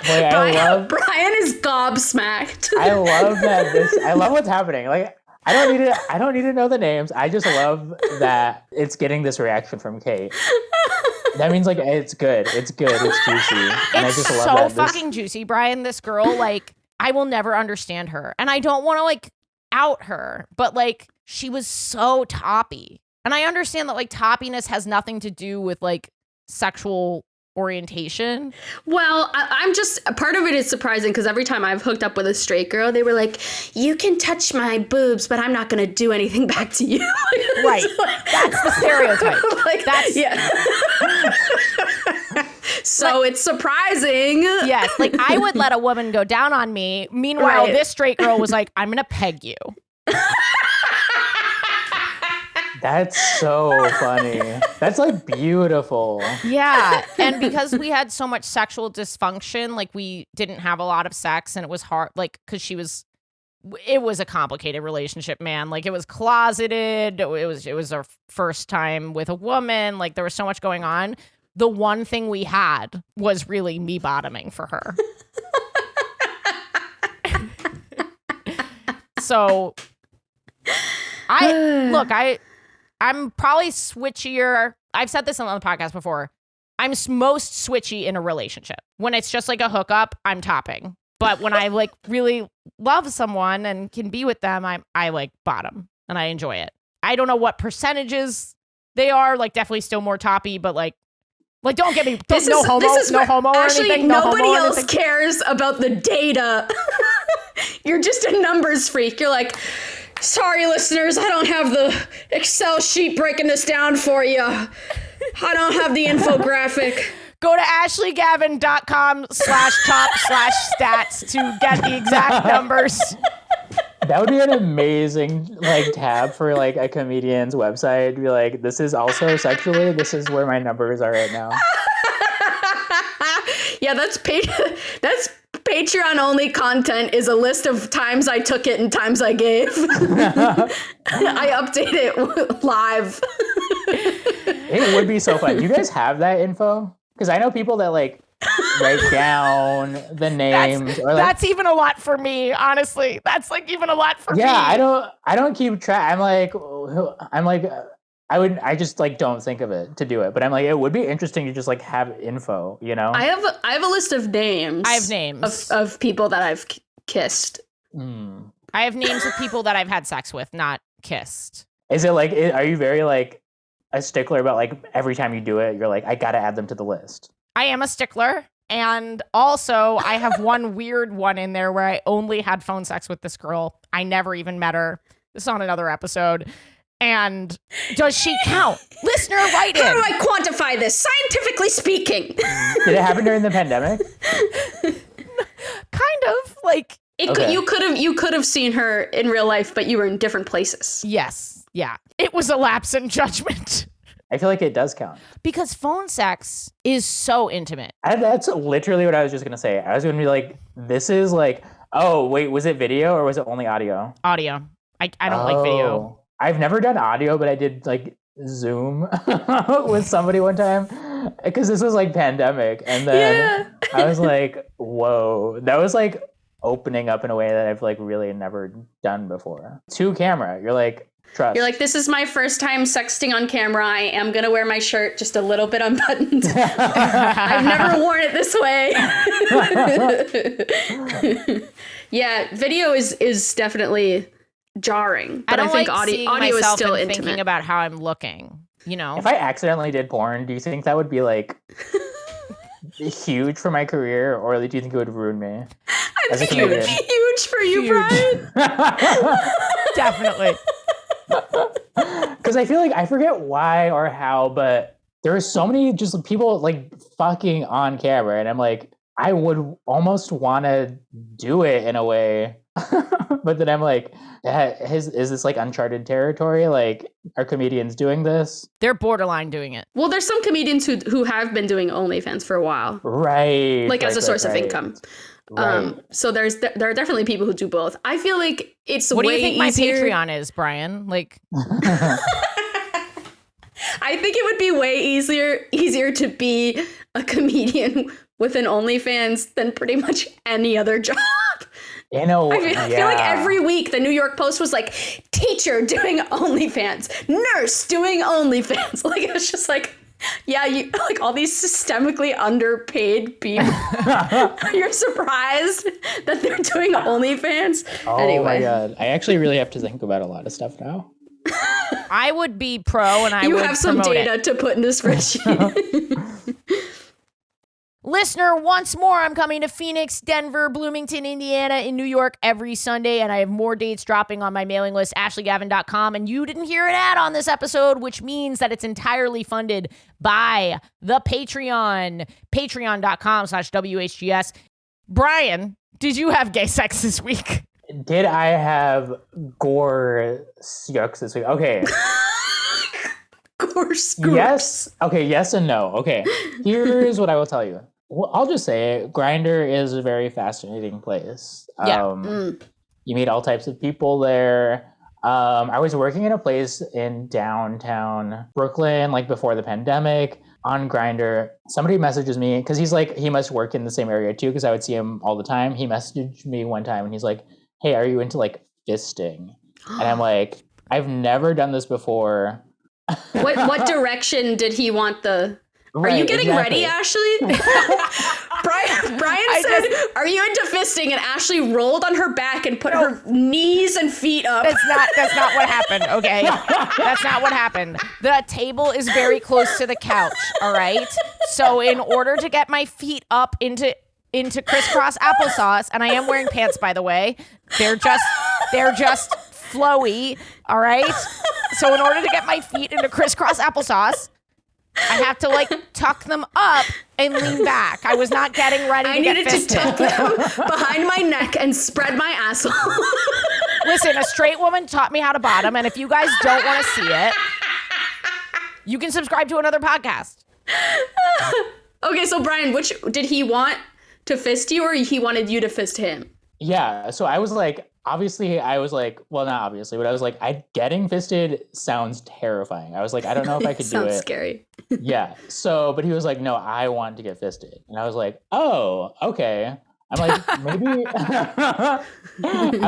[SPEAKER 1] Wait,
[SPEAKER 3] Brian is gobsmacked.
[SPEAKER 1] I love that I love what's happening. Like I don't need to know the names. I just love that it's getting this reaction from Kate. That means like it's good. It's juicy. And
[SPEAKER 2] it's
[SPEAKER 1] I just love
[SPEAKER 2] so fucking juicy, Brian. This girl, like, I will never understand her. And I don't want to like out her, but like she was so toppy. And I understand that like toppiness has nothing to do with like sexual orientation.
[SPEAKER 3] Well, I'm just, part of it is surprising because every time I've hooked up with a straight girl, they were like, you can touch my boobs, but I'm not going to do anything back to you.
[SPEAKER 2] Right. That's the stereotype.
[SPEAKER 3] Like,
[SPEAKER 2] that's
[SPEAKER 3] yeah. So it's surprising.
[SPEAKER 2] Yes. Like I would let a woman go down on me. Meanwhile, This straight girl was like, I'm going to peg you.
[SPEAKER 1] That's so funny. That's like beautiful.
[SPEAKER 2] Yeah. And because we had so much sexual dysfunction, like we didn't have a lot of sex, and it was hard, like, because it was a complicated relationship, man. Like it was closeted. It was our first time with a woman. Like there was so much going on. The one thing we had was really me bottoming for her. So I'm probably switchier. I've said this on the podcast before. I'm most switchy in a relationship. When it's just like a hookup, I'm topping. But when I like really love someone and can be with them, I like bottom and I enjoy it. I don't know what percentages they are. Like definitely still more toppy, but like don't get me. No homo or
[SPEAKER 3] actually,
[SPEAKER 2] anything.
[SPEAKER 3] Nobody else cares about the data. You're just a numbers freak. You're like, sorry, listeners, I don't have the Excel sheet breaking this down for you. I don't have the infographic.
[SPEAKER 2] Go to ashleygavin.com/top/stats to get the exact numbers.
[SPEAKER 1] That would be an amazing like tab for like a comedian's website. Be like, this is also sexually, this is where my numbers are right now.
[SPEAKER 3] Yeah, that's Patreon only content is a list of times I took it and times I gave. I update it live.
[SPEAKER 1] It would be so fun. Do you guys have that info? Because I know people that like write down the names.
[SPEAKER 2] That's even a lot for me, honestly. That's like even a lot for me.
[SPEAKER 1] Yeah, I don't keep track. I just like don't think of it to do it. But I'm like, it would be interesting to just like have info, you know?
[SPEAKER 3] I have a list of names.
[SPEAKER 2] I have names
[SPEAKER 3] of people that I've kissed.
[SPEAKER 2] I have names of people that I've had sex with, not kissed.
[SPEAKER 1] Is it like, are you very like a stickler about like every time you do it, you're like, I gotta add them to the list?
[SPEAKER 2] I am a stickler. And also I have one weird one in there where I only had phone sex with this girl. I never even met her. This is on another episode. And does she count? Listener, write in.
[SPEAKER 3] How do I quantify this? Scientifically speaking.
[SPEAKER 1] Did it happen during the pandemic?
[SPEAKER 2] Kind of like
[SPEAKER 3] you could have seen her in real life, but you were in different places.
[SPEAKER 2] Yes. Yeah. It was a lapse in judgment.
[SPEAKER 1] I feel like it does count.
[SPEAKER 2] Because phone sex is so intimate.
[SPEAKER 1] That's literally what I was just going to say. I was going to be like, this is like Oh, wait, was it video or was it only audio?
[SPEAKER 2] Audio. I don't like video.
[SPEAKER 1] I've never done audio, but I did like Zoom with somebody one time because this was like pandemic. And then I was like, whoa, that was like opening up in a way that I've like really never done before. To camera, you're like, trust.
[SPEAKER 3] You're like, this is my first time sexting on camera. I am going to wear my shirt just a little bit unbuttoned. I've never worn it this way. Yeah, video is definitely jarring. But
[SPEAKER 2] I don't
[SPEAKER 3] think
[SPEAKER 2] like
[SPEAKER 3] audio is still intimate.
[SPEAKER 2] Thinking about how I'm looking, you know?
[SPEAKER 1] If I accidentally did porn, do you think that would be like huge for my career, or do you think it would ruin me?
[SPEAKER 3] I think it would be huge for you, Brian.
[SPEAKER 2] Definitely.
[SPEAKER 1] Because I feel like I forget why or how, but there are so many just people like fucking on camera, and I'm like, I would almost want to do it in a way, but then I'm like, is this like uncharted territory? Like, are comedians doing this?
[SPEAKER 2] They're borderline doing it.
[SPEAKER 3] Well, there's some comedians who have been doing OnlyFans for a while,
[SPEAKER 1] right?
[SPEAKER 3] Like as a source of income.
[SPEAKER 1] Right.
[SPEAKER 3] So there are definitely people who do both. I feel like it's
[SPEAKER 2] what
[SPEAKER 3] way
[SPEAKER 2] do you think
[SPEAKER 3] easier.
[SPEAKER 2] My Patreon is, Brian? Like,
[SPEAKER 3] I think it would be way easier to be a comedian with an OnlyFans than pretty much any other job.
[SPEAKER 1] You know,
[SPEAKER 3] I feel like every week the New York Post was like, teacher doing OnlyFans, nurse doing OnlyFans. Like, it was just like, yeah, you like all these systemically underpaid people. You're surprised that they're doing OnlyFans?
[SPEAKER 1] Oh
[SPEAKER 3] anyway.
[SPEAKER 1] My God. I actually really have to think about a lot of stuff now.
[SPEAKER 2] I would be pro and I would
[SPEAKER 3] have some data
[SPEAKER 2] it.
[SPEAKER 3] to put in this spreadsheet.
[SPEAKER 2] Listener, once more, I'm coming to Phoenix, Denver, Bloomington, Indiana, in New York every Sunday, and I have more dates dropping on my mailing list, ashleygavin.com, and you didn't hear an ad on this episode, which means that it's entirely funded by the Patreon, patreon.com/WHGS. Brian, did you have gay sex this week?
[SPEAKER 1] Did I have gore yucks this week? Okay.
[SPEAKER 3] Gore scoops.
[SPEAKER 1] Yes. Okay, yes and no. Okay. Here's what I will tell you. Well, I'll just say it. Grindr is a very fascinating place. You meet all types of people there. I was working in a place in downtown Brooklyn, like before the pandemic, on Grindr. Somebody messages me because he's like, he must work in the same area too, because I would see him all the time. He messaged me one time and he's like, hey, are you into like fisting? And I'm like, I've never done this before.
[SPEAKER 3] What direction did he want the...
[SPEAKER 1] Right,
[SPEAKER 3] are you getting
[SPEAKER 1] exactly.
[SPEAKER 3] ready, Ashley? Brian said, are you into fisting? And Ashley rolled on her back and put her knees and feet up.
[SPEAKER 2] That's not what happened, okay? That's not what happened. The table is very close to the couch, all right? So in order to get my feet up into crisscross applesauce, and I am wearing pants, by the way, they're just flowy, all right? So in order to get my feet into crisscross applesauce, I have to like tuck them up and lean back. I was not getting ready to get fisted.
[SPEAKER 3] I needed to tuck them behind my neck and spread my asshole.
[SPEAKER 2] Listen, a straight woman taught me how to bottom, and if you guys don't want to see it, you can subscribe to another podcast.
[SPEAKER 3] Okay, so Brian, which did he want to fist you, or he wanted you to fist him?
[SPEAKER 1] Yeah, so I was like, obviously, well, not obviously, but I was like, getting fisted sounds terrifying. I was like, I don't know if I could do it.
[SPEAKER 3] Sounds scary.
[SPEAKER 1] Yeah. So, but he was like, no, I want to get fisted. And I was like, oh, okay. I'm like, maybe. I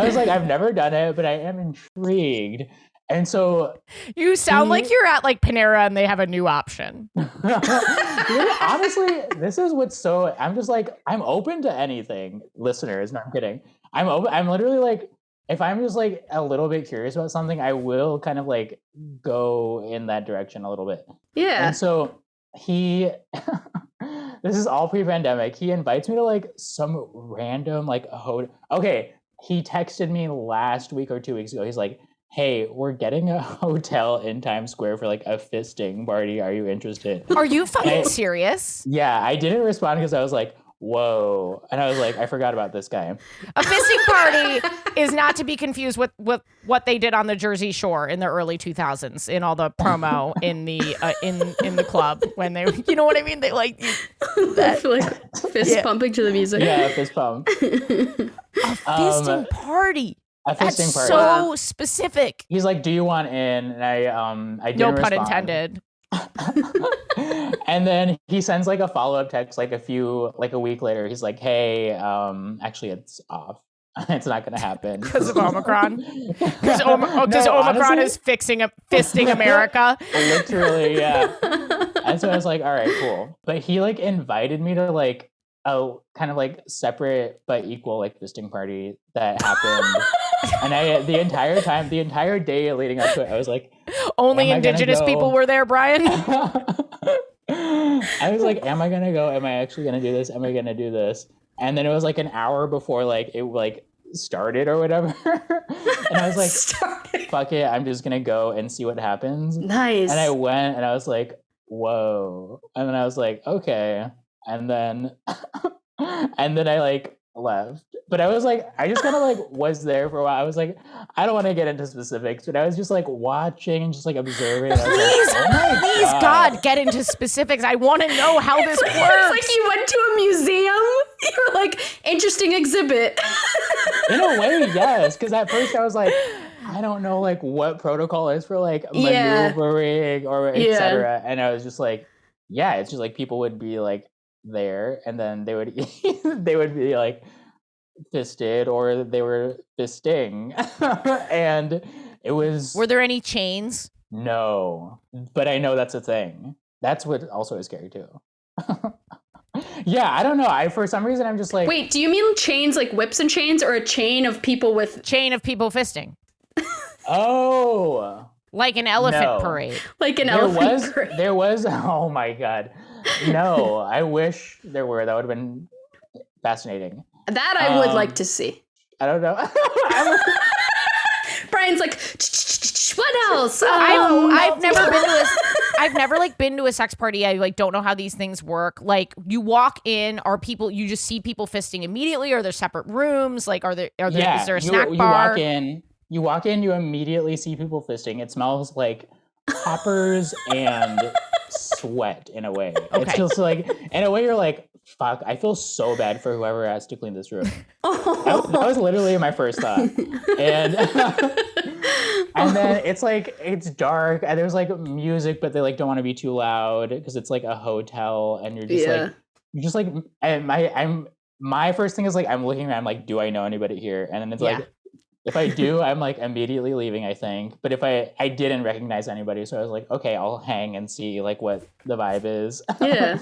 [SPEAKER 1] was like, I've never done it, but I am intrigued. And so.
[SPEAKER 2] You sound like you're at like Panera and they have a new option.
[SPEAKER 1] Honestly, this is what's so, I'm just like, I'm open to anything, listeners. No, I'm kidding. I'm literally like, if I'm just like a little bit curious about something, I will kind of like go in that direction a little bit.
[SPEAKER 3] Yeah.
[SPEAKER 1] And so this is all pre-pandemic. He invites me to like some random like okay. He texted me last week or 2 weeks ago. He's like, hey, we're getting a hotel in Times Square for like a fisting party. Are you interested?
[SPEAKER 2] Are you fucking serious?
[SPEAKER 1] Yeah, I didn't respond because I was like, whoa. And I was like, I forgot about this guy.
[SPEAKER 2] A fisting party is not to be confused with what they did on the Jersey Shore in the early 2000s in all the promo in the in the club when they, you know what I mean? They like
[SPEAKER 3] that. Like fist pumping to the music.
[SPEAKER 1] Yeah, fist pump.
[SPEAKER 2] A fisting party.
[SPEAKER 1] A fisting
[SPEAKER 2] That's
[SPEAKER 1] party.
[SPEAKER 2] so specific.
[SPEAKER 1] He's like, "Do you want in?" And I didn't
[SPEAKER 2] no pun
[SPEAKER 1] respond.
[SPEAKER 2] intended.
[SPEAKER 1] And then he sends like a follow-up text like a week later. He's like, "Hey, actually it's off. It's not gonna happen
[SPEAKER 2] Because of Omicron. Because Omicron
[SPEAKER 1] honestly,
[SPEAKER 2] is fisting America.
[SPEAKER 1] Literally, yeah. And so I was like, all right, cool. But he like invited me to like a kind of like separate but equal like fisting party that happened. And the entire day leading up to it, I was like,
[SPEAKER 2] only Indigenous people were there, Brian.
[SPEAKER 1] I was like, am I gonna go? Am I actually gonna do this? Am I gonna do this? And then it was like an hour before like it like started or whatever. And I was like, fuck it, I'm just gonna go and see what happens.
[SPEAKER 3] Nice.
[SPEAKER 1] And I went and I was like, whoa. And then I was like, okay. And then I like left. But I was like, I just kind of like was there for a while. I was like, I don't want to get into specifics, but I was just like watching and just like observing. I was
[SPEAKER 2] Please, God, get into specifics. I want to know how this works.
[SPEAKER 3] It's like you went to a museum. You're like, interesting exhibit.
[SPEAKER 1] In a way, yes. Because at first I was like, I don't know like what protocol is for like maneuvering or etc. And I was just like, yeah, it's just like people would be like there and then they would be like fisted or they were fisting. And it was...
[SPEAKER 2] Were there any chains?
[SPEAKER 1] No, but I know that's a thing. That's what also is scary too. Yeah, I don't know. For some reason I'm just like...
[SPEAKER 3] Wait, do you mean chains like whips and chains or a chain of people with...
[SPEAKER 2] Chain of people fisting.
[SPEAKER 1] Oh.
[SPEAKER 2] Like an elephant parade.
[SPEAKER 3] Like an elephant parade.
[SPEAKER 1] There was, oh my God. No, I wish there were. That would have been fascinating.
[SPEAKER 3] That I would like to see.
[SPEAKER 1] I don't know.
[SPEAKER 3] Brian's like, what else?
[SPEAKER 2] I've never been to a sex party. I like don't know how these things work. Like you walk in, you just see people fisting immediately? Are there separate rooms? Like is there a snack bar?
[SPEAKER 1] You walk in, you immediately see people fisting. It smells like poppers and sweat in a way.
[SPEAKER 2] Okay.
[SPEAKER 1] It's just like, in a way you're like, fuck, I feel so bad for whoever has to clean this room. That was literally my first thought. And and then it's like, it's dark and there's like music, but they like don't want to be too loud because it's like a hotel and you're just like, and my first thing is like, I'm looking around like, do I know anybody here? And then it's like, if I do, I'm like immediately leaving, I think. But if I didn't recognize anybody, so I was like, okay, I'll hang and see like what the vibe is.
[SPEAKER 3] Yeah.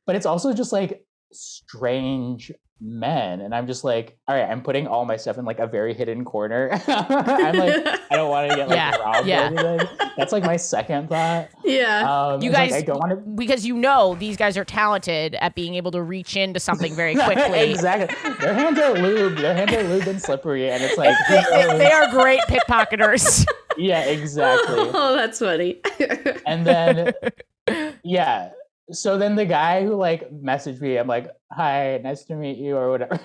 [SPEAKER 1] But it's also just like strange men. And I'm just like, all right, I'm putting all my stuff in like a very hidden corner. I'm like, I don't want to get like robbed or anything. That's like my second thought.
[SPEAKER 3] Yeah.
[SPEAKER 2] You guys,
[SPEAKER 1] like, I don't want to,
[SPEAKER 2] because these guys are talented at being able to reach into something very quickly.
[SPEAKER 1] Exactly. Their hands are lubed and slippery, and it's like
[SPEAKER 2] they are great pickpocketers.
[SPEAKER 1] Yeah, exactly.
[SPEAKER 3] Oh, that's funny.
[SPEAKER 1] And then so then the guy who like messaged me, I'm like, hi, nice to meet you or whatever.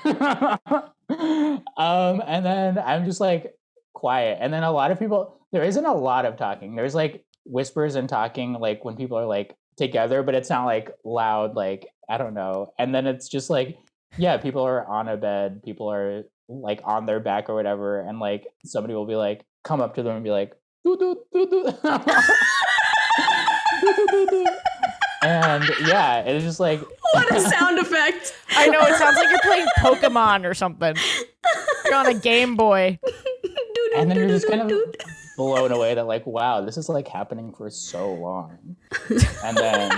[SPEAKER 1] And then I'm just like quiet. And then a lot of people, there isn't a lot of talking. There's like whispers and talking like when people are like together, but it's not like loud, like, I don't know. And then it's just like, yeah, people are on a bed, people are like on their back or whatever. And like somebody will be like, come up to them and be like, doo, doo, doo, doo. Doo, doo, doo. And yeah, it's just like...
[SPEAKER 3] What a sound effect.
[SPEAKER 2] I know, it sounds like you're playing Pokemon or something. You're on a Game Boy.
[SPEAKER 1] And then you're just kind of blown away that like, wow, this is like happening for so long. And then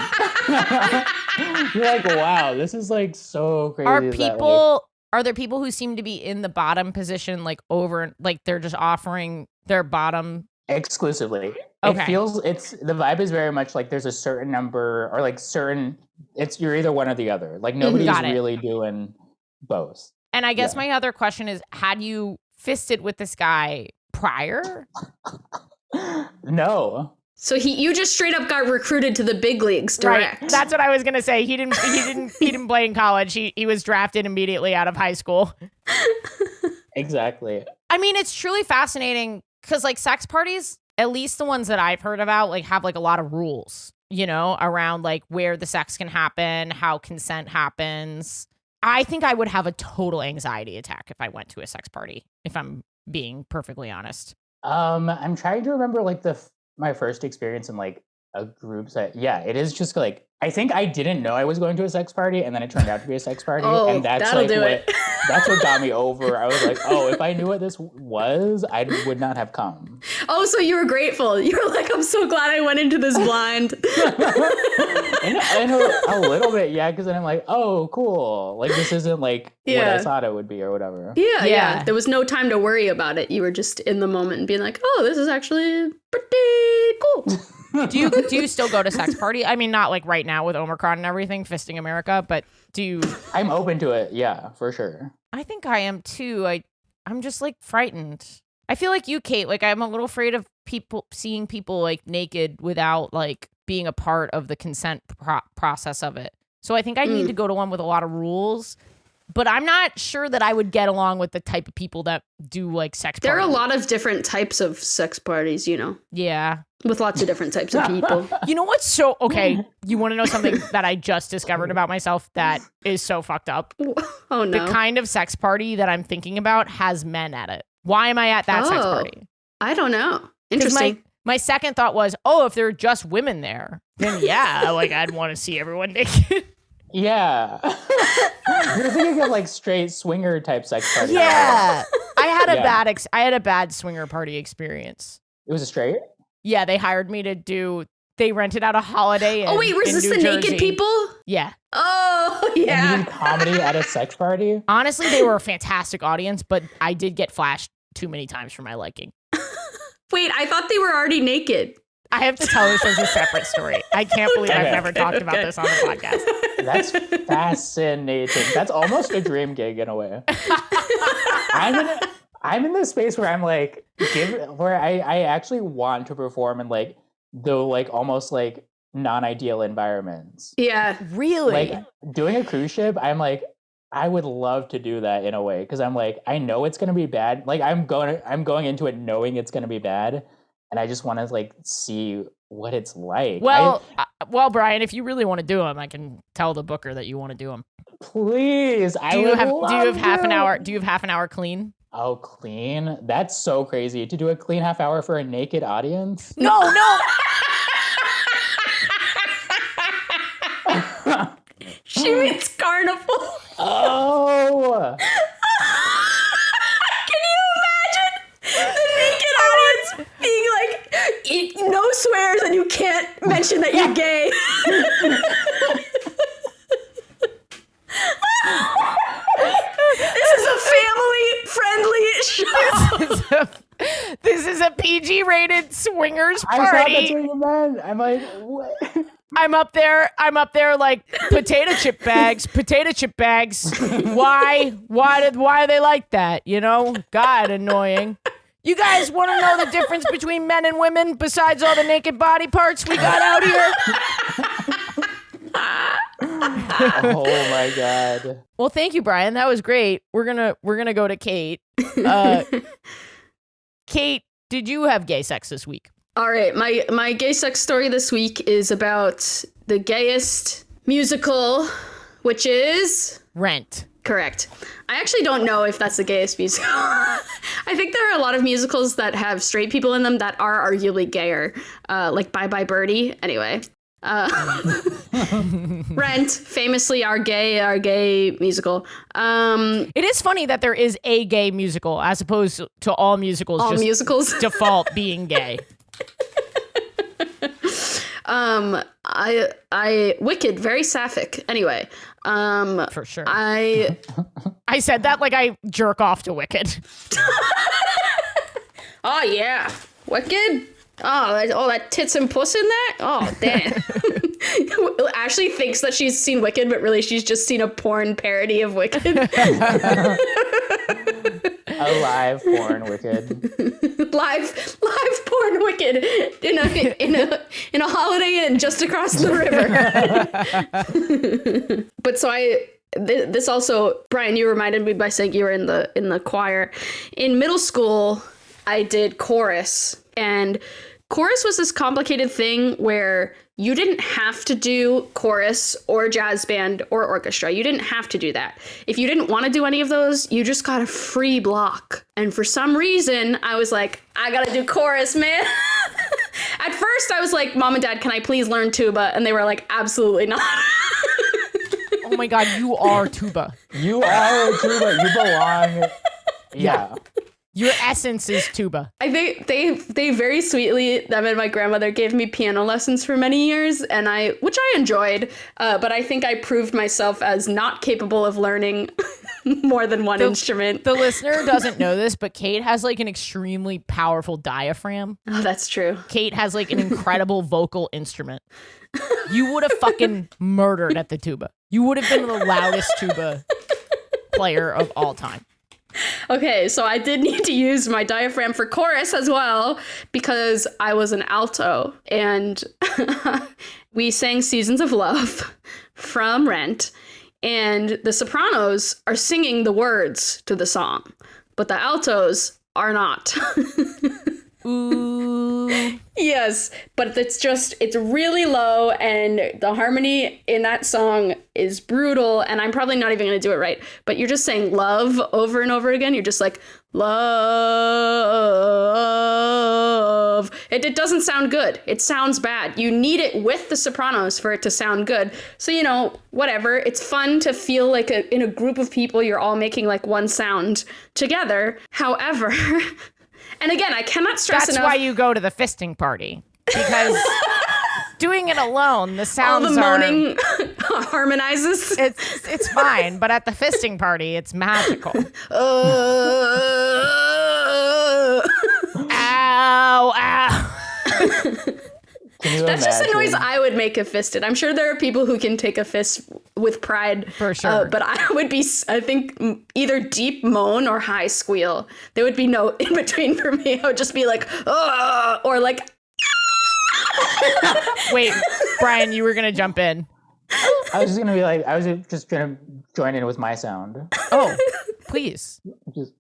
[SPEAKER 1] you're like, wow, this is like so crazy.
[SPEAKER 2] Are there people who seem to be in the bottom position, like over, like they're just offering their bottom?
[SPEAKER 1] Exclusively.
[SPEAKER 2] Okay.
[SPEAKER 1] It feels, the vibe is very much like there's a certain number or like you're either one or the other. Like nobody's really doing both.
[SPEAKER 2] And I guess my other question is, had you fisted with this guy prior?
[SPEAKER 1] No.
[SPEAKER 3] So you just straight up got recruited to the big leagues direct.
[SPEAKER 2] Right. That's what I was gonna say. He didn't play in college. He was drafted immediately out of high school.
[SPEAKER 1] Exactly.
[SPEAKER 2] I mean, it's truly fascinating because like sex parties, at least the ones that I've heard about, like have like a lot of rules, you know, around like where the sex can happen, how consent happens. I think I would have a total anxiety attack if I went to a sex party, if I'm being perfectly honest.
[SPEAKER 1] I'm trying to remember like my first experience in like a group set. Yeah, it is just like, I think I didn't know I was going to a sex party, and then it turned out to be a sex party. And that's like that's what got me over. I was like, oh, if I knew what this was, I would not have come.
[SPEAKER 3] Oh, so you were grateful. You were like, I'm so glad I went into this blind.
[SPEAKER 1] and a little bit, yeah, because then I'm like, oh, cool. Like, this isn't like what I thought it would be or whatever.
[SPEAKER 3] Yeah. There was no time to worry about it. You were just in the moment and being like, oh, this is actually pretty cool.
[SPEAKER 2] Do you still go to sex party? I mean, not like right now with Omicron and everything, fisting America, but do you?
[SPEAKER 1] I'm open to it. Yeah, for sure.
[SPEAKER 2] I think I am too. I'm just like frightened. I feel like you, Kate, like I'm a little afraid of seeing people like naked without like being a part of the consent process of it. So I think I need to go to one with a lot of rules. But I'm not sure that I would get along with the type of people that do like sex parties.
[SPEAKER 3] There are a lot of different types of sex parties, you know.
[SPEAKER 2] Yeah.
[SPEAKER 3] With lots of different types of people.
[SPEAKER 2] You know what's so... Okay, you want to know something that I just discovered about myself that is so fucked up?
[SPEAKER 3] Oh, no.
[SPEAKER 2] The kind of sex party that I'm thinking about has men at it. Why am I at that sex party?
[SPEAKER 3] I don't know. Interesting.
[SPEAKER 2] My second thought was, oh, if there are just women there, then yeah, like I'd want to see everyone naked.
[SPEAKER 1] Yeah. You're thinking of like straight swinger type sex party.
[SPEAKER 2] Yeah. I had a bad swinger party experience.
[SPEAKER 1] It was a straight?
[SPEAKER 2] Yeah, they hired me to they rented out a Holiday Inn.
[SPEAKER 3] Oh wait, was this
[SPEAKER 2] New
[SPEAKER 3] the
[SPEAKER 2] Jersey.
[SPEAKER 3] Naked people?
[SPEAKER 2] Yeah.
[SPEAKER 3] Oh, yeah.
[SPEAKER 1] And you did comedy at a sex party?
[SPEAKER 2] Honestly, they were a fantastic audience, but I did get flashed too many times for my liking.
[SPEAKER 3] Wait, I thought they were already naked.
[SPEAKER 2] I have to tell this as a separate story. I can't believe I've never talked about this on the podcast.
[SPEAKER 1] That's fascinating. That's almost a dream gig in a way. I'm in this space where I'm like, where I actually want to perform in like the like almost like non-ideal environments.
[SPEAKER 3] Yeah.
[SPEAKER 2] Really?
[SPEAKER 1] Like doing a cruise ship, I'm like, I would love to do that in a way because I'm like, I know it's gonna be bad. Like I'm going into it knowing it's gonna be bad. And I just want to like see what it's like.
[SPEAKER 2] Well, Brian, if you really want to do them, I can tell the booker that you want to do them.
[SPEAKER 1] Please,
[SPEAKER 2] do you have half an hour? Do you have half an hour clean?
[SPEAKER 1] Oh, clean? That's so crazy to do a clean half hour for a naked audience.
[SPEAKER 2] No.
[SPEAKER 3] She means carnival.
[SPEAKER 1] Oh.
[SPEAKER 3] Being like, no swears and you can't mention that you're gay. This is a family-friendly show.
[SPEAKER 2] This is a PG-rated swingers party.
[SPEAKER 1] I thought that's what you meant. I'm like, what?
[SPEAKER 2] I'm up there like potato chip bags. Why are they like that? You know? God, annoying. You guys want to know the difference between men and women besides all the naked body parts we got out here?
[SPEAKER 1] Oh my God.
[SPEAKER 2] Well, thank you, Brian. That was great. We're gonna go to Kate. Kate, did you have gay sex this week?
[SPEAKER 3] All right, my gay sex story this week is about the gayest musical, which is
[SPEAKER 2] Rent.
[SPEAKER 3] Correct. I actually don't know if that's the gayest musical. I think there are a lot of musicals that have straight people in them that are arguably gayer, like Bye Bye Birdie. Anyway, Rent, famously our gay musical.
[SPEAKER 2] It is funny that there is a gay musical as opposed to all musicals.
[SPEAKER 3] Musicals
[SPEAKER 2] default being gay.
[SPEAKER 3] I Wicked, very sapphic. Anyway,
[SPEAKER 2] for sure.
[SPEAKER 3] I
[SPEAKER 2] said that like I jerk off to Wicked.
[SPEAKER 3] Oh yeah, Wicked. Oh, that tits and puss in that. Oh damn. Ashley thinks that she's seen Wicked, but really she's just seen a porn parody of Wicked.
[SPEAKER 1] A live porn wicked.
[SPEAKER 3] live porn wicked in a Holiday Inn just across the river. But so this also, Brian, you reminded me by saying you were in the choir. In middle school, I did chorus, and chorus was this complicated thing where you didn't have to do chorus or jazz band or orchestra. You didn't have to do that. If you didn't want to do any of those, you just got a free block. And for some reason, I was like, I gotta do chorus, man. At first, I was like, Mom and Dad, can I please learn tuba? And they were like, absolutely not.
[SPEAKER 2] Oh my God, you are tuba.
[SPEAKER 1] You are a tuba. You belong. Yeah.
[SPEAKER 2] Your essence is tuba.
[SPEAKER 3] I think they very sweetly, them and my grandmother gave me piano lessons for many years, and which I enjoyed, but I think I proved myself as not capable of learning more than one instrument.
[SPEAKER 2] The listener doesn't know this, but Kate has like an extremely powerful diaphragm.
[SPEAKER 3] Oh, that's true.
[SPEAKER 2] Kate has like an incredible vocal instrument. You would have fucking murdered at the tuba. You would have been the loudest tuba player of all time.
[SPEAKER 3] Okay, so I did need to use my diaphragm for chorus as well because I was an alto, and we sang Seasons of Love from Rent, and the sopranos are singing the words to the song, but the altos are not.
[SPEAKER 2] Ooh.
[SPEAKER 3] Yes, but it's really low, and the harmony in that song is brutal, and I'm probably not even going to do it right, but you're just saying love over and over again. You're just like, love. It doesn't sound good. It sounds bad. You need it with the sopranos for it to sound good. So, whatever. It's fun to feel like in a group of people, you're all making like one sound together. However... And again, I cannot stress enough.
[SPEAKER 2] That's why you go to the fisting party. Because doing it alone, the sounds
[SPEAKER 3] all the moaning harmonizes.
[SPEAKER 2] It's fine, but at the fisting party, it's magical. Ow, ow.
[SPEAKER 3] That's just a noise I would make if fisted. I'm sure there are people who can take a fist with pride.
[SPEAKER 2] For sure.
[SPEAKER 3] But I would be, I think, either deep moan or high squeal. There would be no in between for me. I would just be like, or like.
[SPEAKER 2] Wait, Brian, you were going to jump in.
[SPEAKER 1] I was just going to join in with my sound.
[SPEAKER 2] Oh, please.
[SPEAKER 1] Just.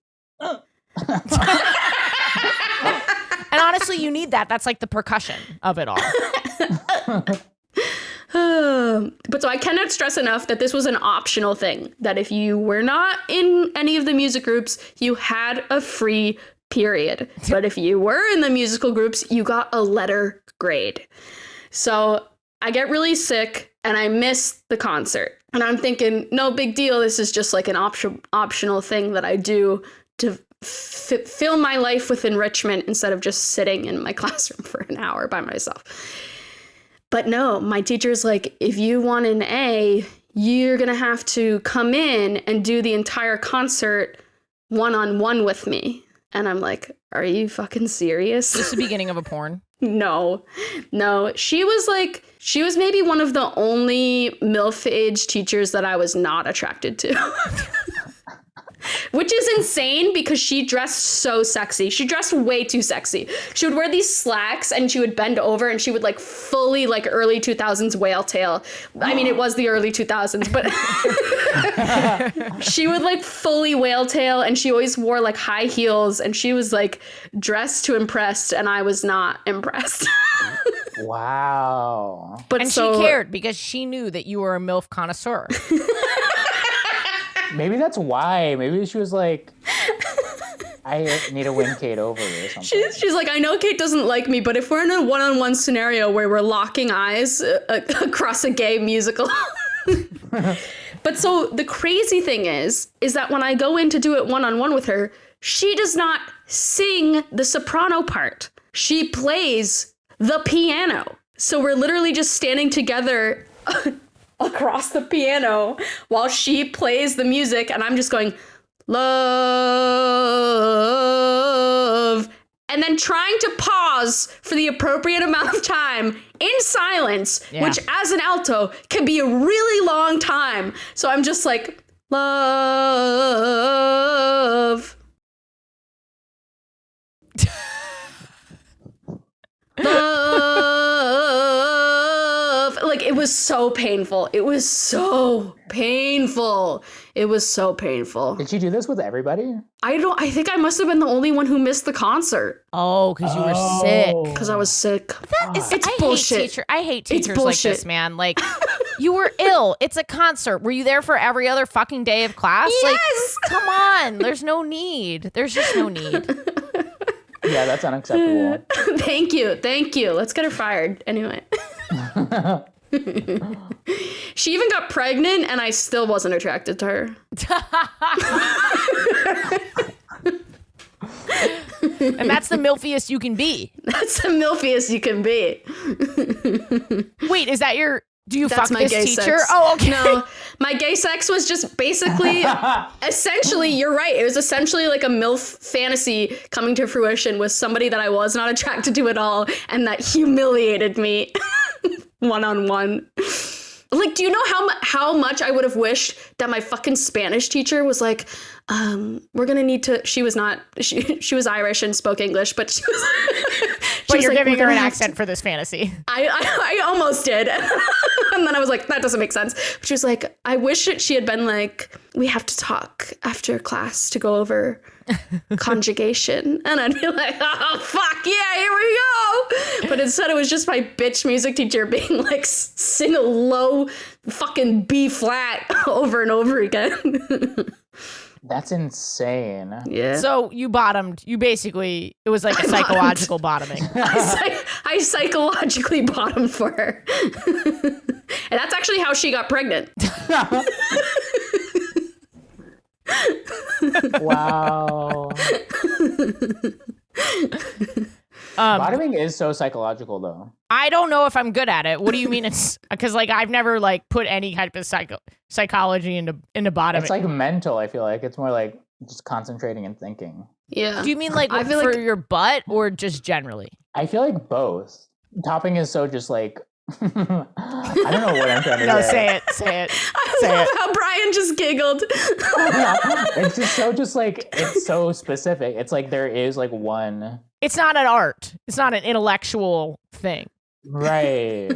[SPEAKER 2] And honestly, you need that. That's like the percussion of it all.
[SPEAKER 3] But so I cannot stress enough that this was an optional thing. That if you were not in any of the music groups, you had a free period. But if you were in the musical groups, you got a letter grade. So I get really sick and I miss the concert. And I'm thinking, no big deal. This is just like an optional thing that I do to fill my life with enrichment instead of just sitting in my classroom for an hour by myself. But no, my teacher's like, if you want an A, you're going to have to come in and do the entire concert one-on-one with me. And I'm like, are you fucking serious?
[SPEAKER 2] Is this the beginning of a porn?
[SPEAKER 3] No. She was maybe one of the only MILF age teachers that I was not attracted to. Which is insane because she dressed so sexy. She dressed way too sexy. She would wear these slacks and she would bend over and she would like fully like early 2000s whale tail. I mean, it was the early 2000s, but she would like fully whale tail and she always wore like high heels and she was like dressed to impress and I was not impressed.
[SPEAKER 1] Wow.
[SPEAKER 2] But she cared because she knew that you were a MILF connoisseur.
[SPEAKER 1] Maybe that's why. Maybe she was like, I need to win Kate over or something.
[SPEAKER 3] She's like, I know Kate doesn't like me, but if we're in a one-on-one scenario where we're locking eyes across a gay musical. But so the crazy thing is that when I go in to do it one-on-one with her, she does not sing the soprano part. She plays the piano. So we're literally just standing together across the piano while she plays the music and I'm just going, love, and then trying to pause for the appropriate amount of time in silence, which as an alto can be a really long time. So I'm just like, love, love. Like, it was so painful. It was so painful. It was so painful.
[SPEAKER 1] Did she do this with everybody?
[SPEAKER 3] I think I must have been the only one who missed the concert.
[SPEAKER 2] Oh, because you were sick.
[SPEAKER 3] Because I was sick.
[SPEAKER 2] That is,
[SPEAKER 3] it's bullshit.
[SPEAKER 2] I hate teachers like this, man. Like, you were ill. It's a concert. Were you there for every other fucking day of class?
[SPEAKER 3] Yes!
[SPEAKER 2] Like, come on. There's no need. There's just no need.
[SPEAKER 1] Yeah, that's unacceptable.
[SPEAKER 3] Thank you. Let's get her fired. Anyway. She even got pregnant and I still wasn't attracted to her.
[SPEAKER 2] And that's the milfiest you can be.
[SPEAKER 3] That's the milfiest you can be.
[SPEAKER 2] Wait, is that your... Do you
[SPEAKER 3] That's
[SPEAKER 2] fuck
[SPEAKER 3] my
[SPEAKER 2] this
[SPEAKER 3] gay
[SPEAKER 2] teacher?
[SPEAKER 3] sex.
[SPEAKER 2] Oh, okay.
[SPEAKER 3] No, my gay sex was just basically, essentially, you're right. It was essentially like a MILF fantasy coming to fruition with somebody that I was not attracted to at all and that humiliated me one-on-one. Like, do you know how much I would have wished that my fucking Spanish teacher was like, we're gonna need to, she was Irish and spoke English, but she was...
[SPEAKER 2] But you're giving her an accent for this fantasy.
[SPEAKER 3] I almost did. And then I was like, that doesn't make sense. But she was like, I wish she had been like, we have to talk after class to go over conjugation. And I'd be like, oh, fuck yeah, here we go. But instead it was just my bitch music teacher being like, sing a low fucking B flat over and over again.
[SPEAKER 1] That's insane.
[SPEAKER 3] Yeah.
[SPEAKER 2] So you bottomed. You basically, it was like a psychological bottoming.
[SPEAKER 3] I psychologically bottomed for her. And that's actually how she got pregnant.
[SPEAKER 1] Wow. Bottoming is so psychological, though.
[SPEAKER 2] I don't know if I'm good at it. What do you mean? It's because like I've never like put any type of psychology into bottoming.
[SPEAKER 1] It's like mental. I feel like it's more like just concentrating and thinking.
[SPEAKER 3] Yeah.
[SPEAKER 2] Do you mean like
[SPEAKER 3] I feel
[SPEAKER 2] for
[SPEAKER 3] like
[SPEAKER 2] your butt or just generally?
[SPEAKER 1] I feel like both. Topping is so just like I don't know what I'm trying to
[SPEAKER 2] No,
[SPEAKER 1] say.
[SPEAKER 2] say it.
[SPEAKER 3] I love how Brian just giggled.
[SPEAKER 1] It's just so it's so specific. It's like there is like one.
[SPEAKER 2] It's not an art. It's not an intellectual thing.
[SPEAKER 1] Right.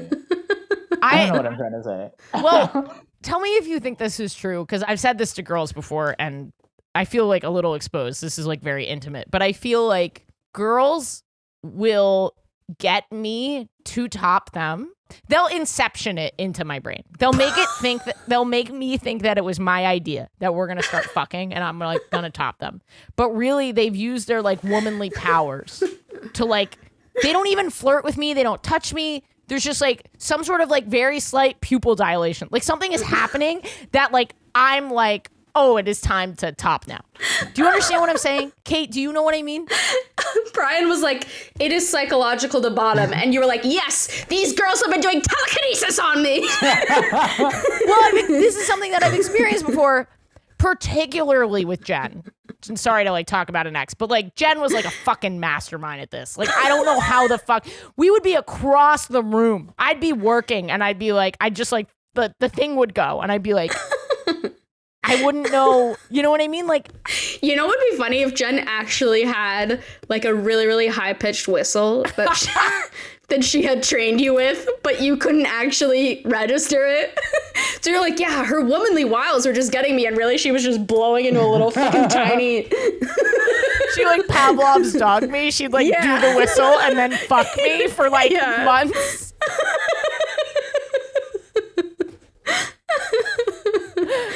[SPEAKER 1] I don't know what I'm trying to say.
[SPEAKER 2] Well, tell me if you think this is true, because I've said this to girls before and I feel like a little exposed. This is like very intimate, but I feel like girls will get me to top them. They'll inception it into my brain. They'll make me think that it was my idea that we're gonna start fucking and I'm like gonna top them. But really they've used their like womanly powers to like, they don't even flirt with me. They don't touch me. There's just like some sort of like very slight pupil dilation. Like something is happening that like, I'm like, oh, it is time to top now. Do you understand what I'm saying? Kate, do you know what I mean?
[SPEAKER 3] Brian was like, it is psychological to bottom. And you were like, yes, these girls have been doing telekinesis on me.
[SPEAKER 2] Well, I mean, this is something that I've experienced before, particularly with Jen. I'm sorry to like talk about an ex, but like Jen was like a fucking mastermind at this. Like, I don't know how the fuck we would be across the room. I'd be working and I'd be like, I'd just like the thing would go and I'd be like, I wouldn't know. You know what I mean? Like,
[SPEAKER 3] you know what would be funny if Jen actually had like a really, really high pitched whistle that she had trained you with, but you couldn't actually register it. So you're like, yeah, her womanly wiles are just getting me. And really, she was just blowing into a little fucking tiny.
[SPEAKER 2] She like Pavlov's dog me. She'd like do the whistle and then fuck me for like months.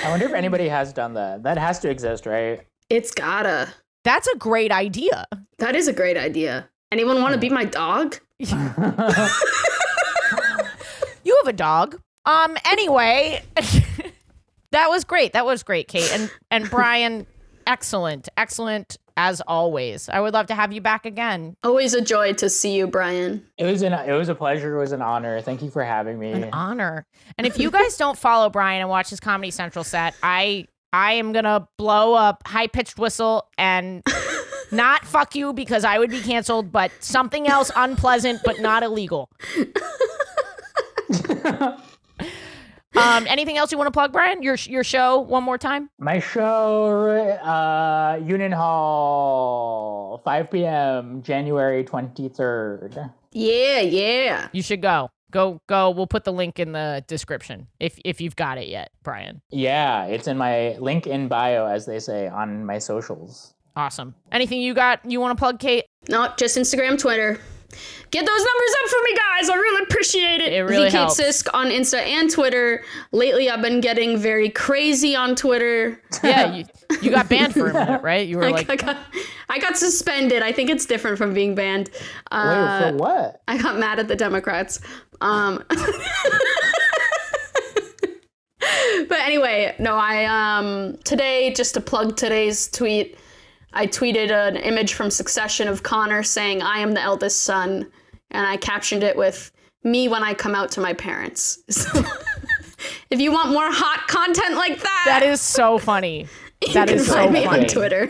[SPEAKER 1] I wonder if anybody has done that. That has to exist, right?
[SPEAKER 3] It's gotta.
[SPEAKER 2] That's a great idea.
[SPEAKER 3] That is a great idea. Anyone want to be my dog?
[SPEAKER 2] You have a dog. Anyway, that was great. That was great, Kate. And Brian, excellent as always. I would love to have you back again.
[SPEAKER 3] Always a joy to see you, Brian.
[SPEAKER 1] It was a pleasure. It was an honor. Thank you for having me.
[SPEAKER 2] An honor. And if you guys don't follow Brian and watch his Comedy Central set, I am gonna blow a high-pitched whistle and not fuck you because I would be canceled, but something else unpleasant but not illegal. Anything else you want to plug, Brian? Your show one more time?
[SPEAKER 1] My show, Union Hall, 5 p.m., January 23rd.
[SPEAKER 3] Yeah.
[SPEAKER 2] You should go. Go. We'll put the link in the description if you've got it yet, Brian.
[SPEAKER 1] Yeah, it's in my link in bio, as they say, on my socials.
[SPEAKER 2] Awesome. Anything you want to plug, Kate?
[SPEAKER 3] No, just Instagram, Twitter. Get those numbers up for me, guys. I really appreciate it.
[SPEAKER 2] It really helps.
[SPEAKER 3] Kate Sisk on Insta and Twitter. Lately, I've been getting very crazy on Twitter.
[SPEAKER 2] Yeah, you got banned for a minute, right? You were
[SPEAKER 3] I got suspended. I think it's different from being banned.
[SPEAKER 1] Wait, for what?
[SPEAKER 3] I got mad at the Democrats. But anyway, no, I today, just to plug today's tweet, I tweeted an image from Succession of Connor saying, "I am the eldest son," and I captioned it with "me when I come out to my parents." So, if you want more hot content like that
[SPEAKER 2] is so funny.
[SPEAKER 3] That is so funny. On Twitter.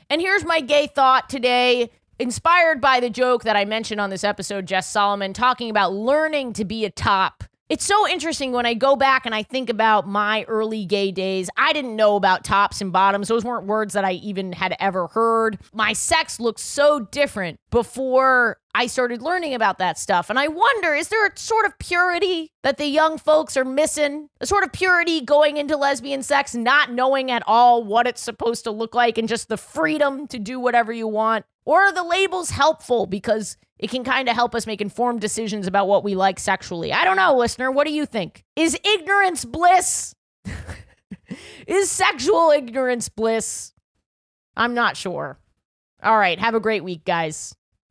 [SPEAKER 2] And here's my gay thought today, inspired by the joke that I mentioned on this episode, Jess Solomon, talking about learning to be a top. It's so interesting when I go back and I think about my early gay days. I didn't know about tops and bottoms. Those weren't words that I even had ever heard. My sex looked so different before I started learning about that stuff. And I wonder, is there a sort of purity that the young folks are missing? A sort of purity going into lesbian sex, not knowing at all what it's supposed to look like and just the freedom to do whatever you want? Or are the labels helpful because it can kind of help us make informed decisions about what we like sexually? I don't know, listener. What do you think? Is ignorance bliss? Is sexual ignorance bliss? I'm not sure. All right. Have a great week, guys.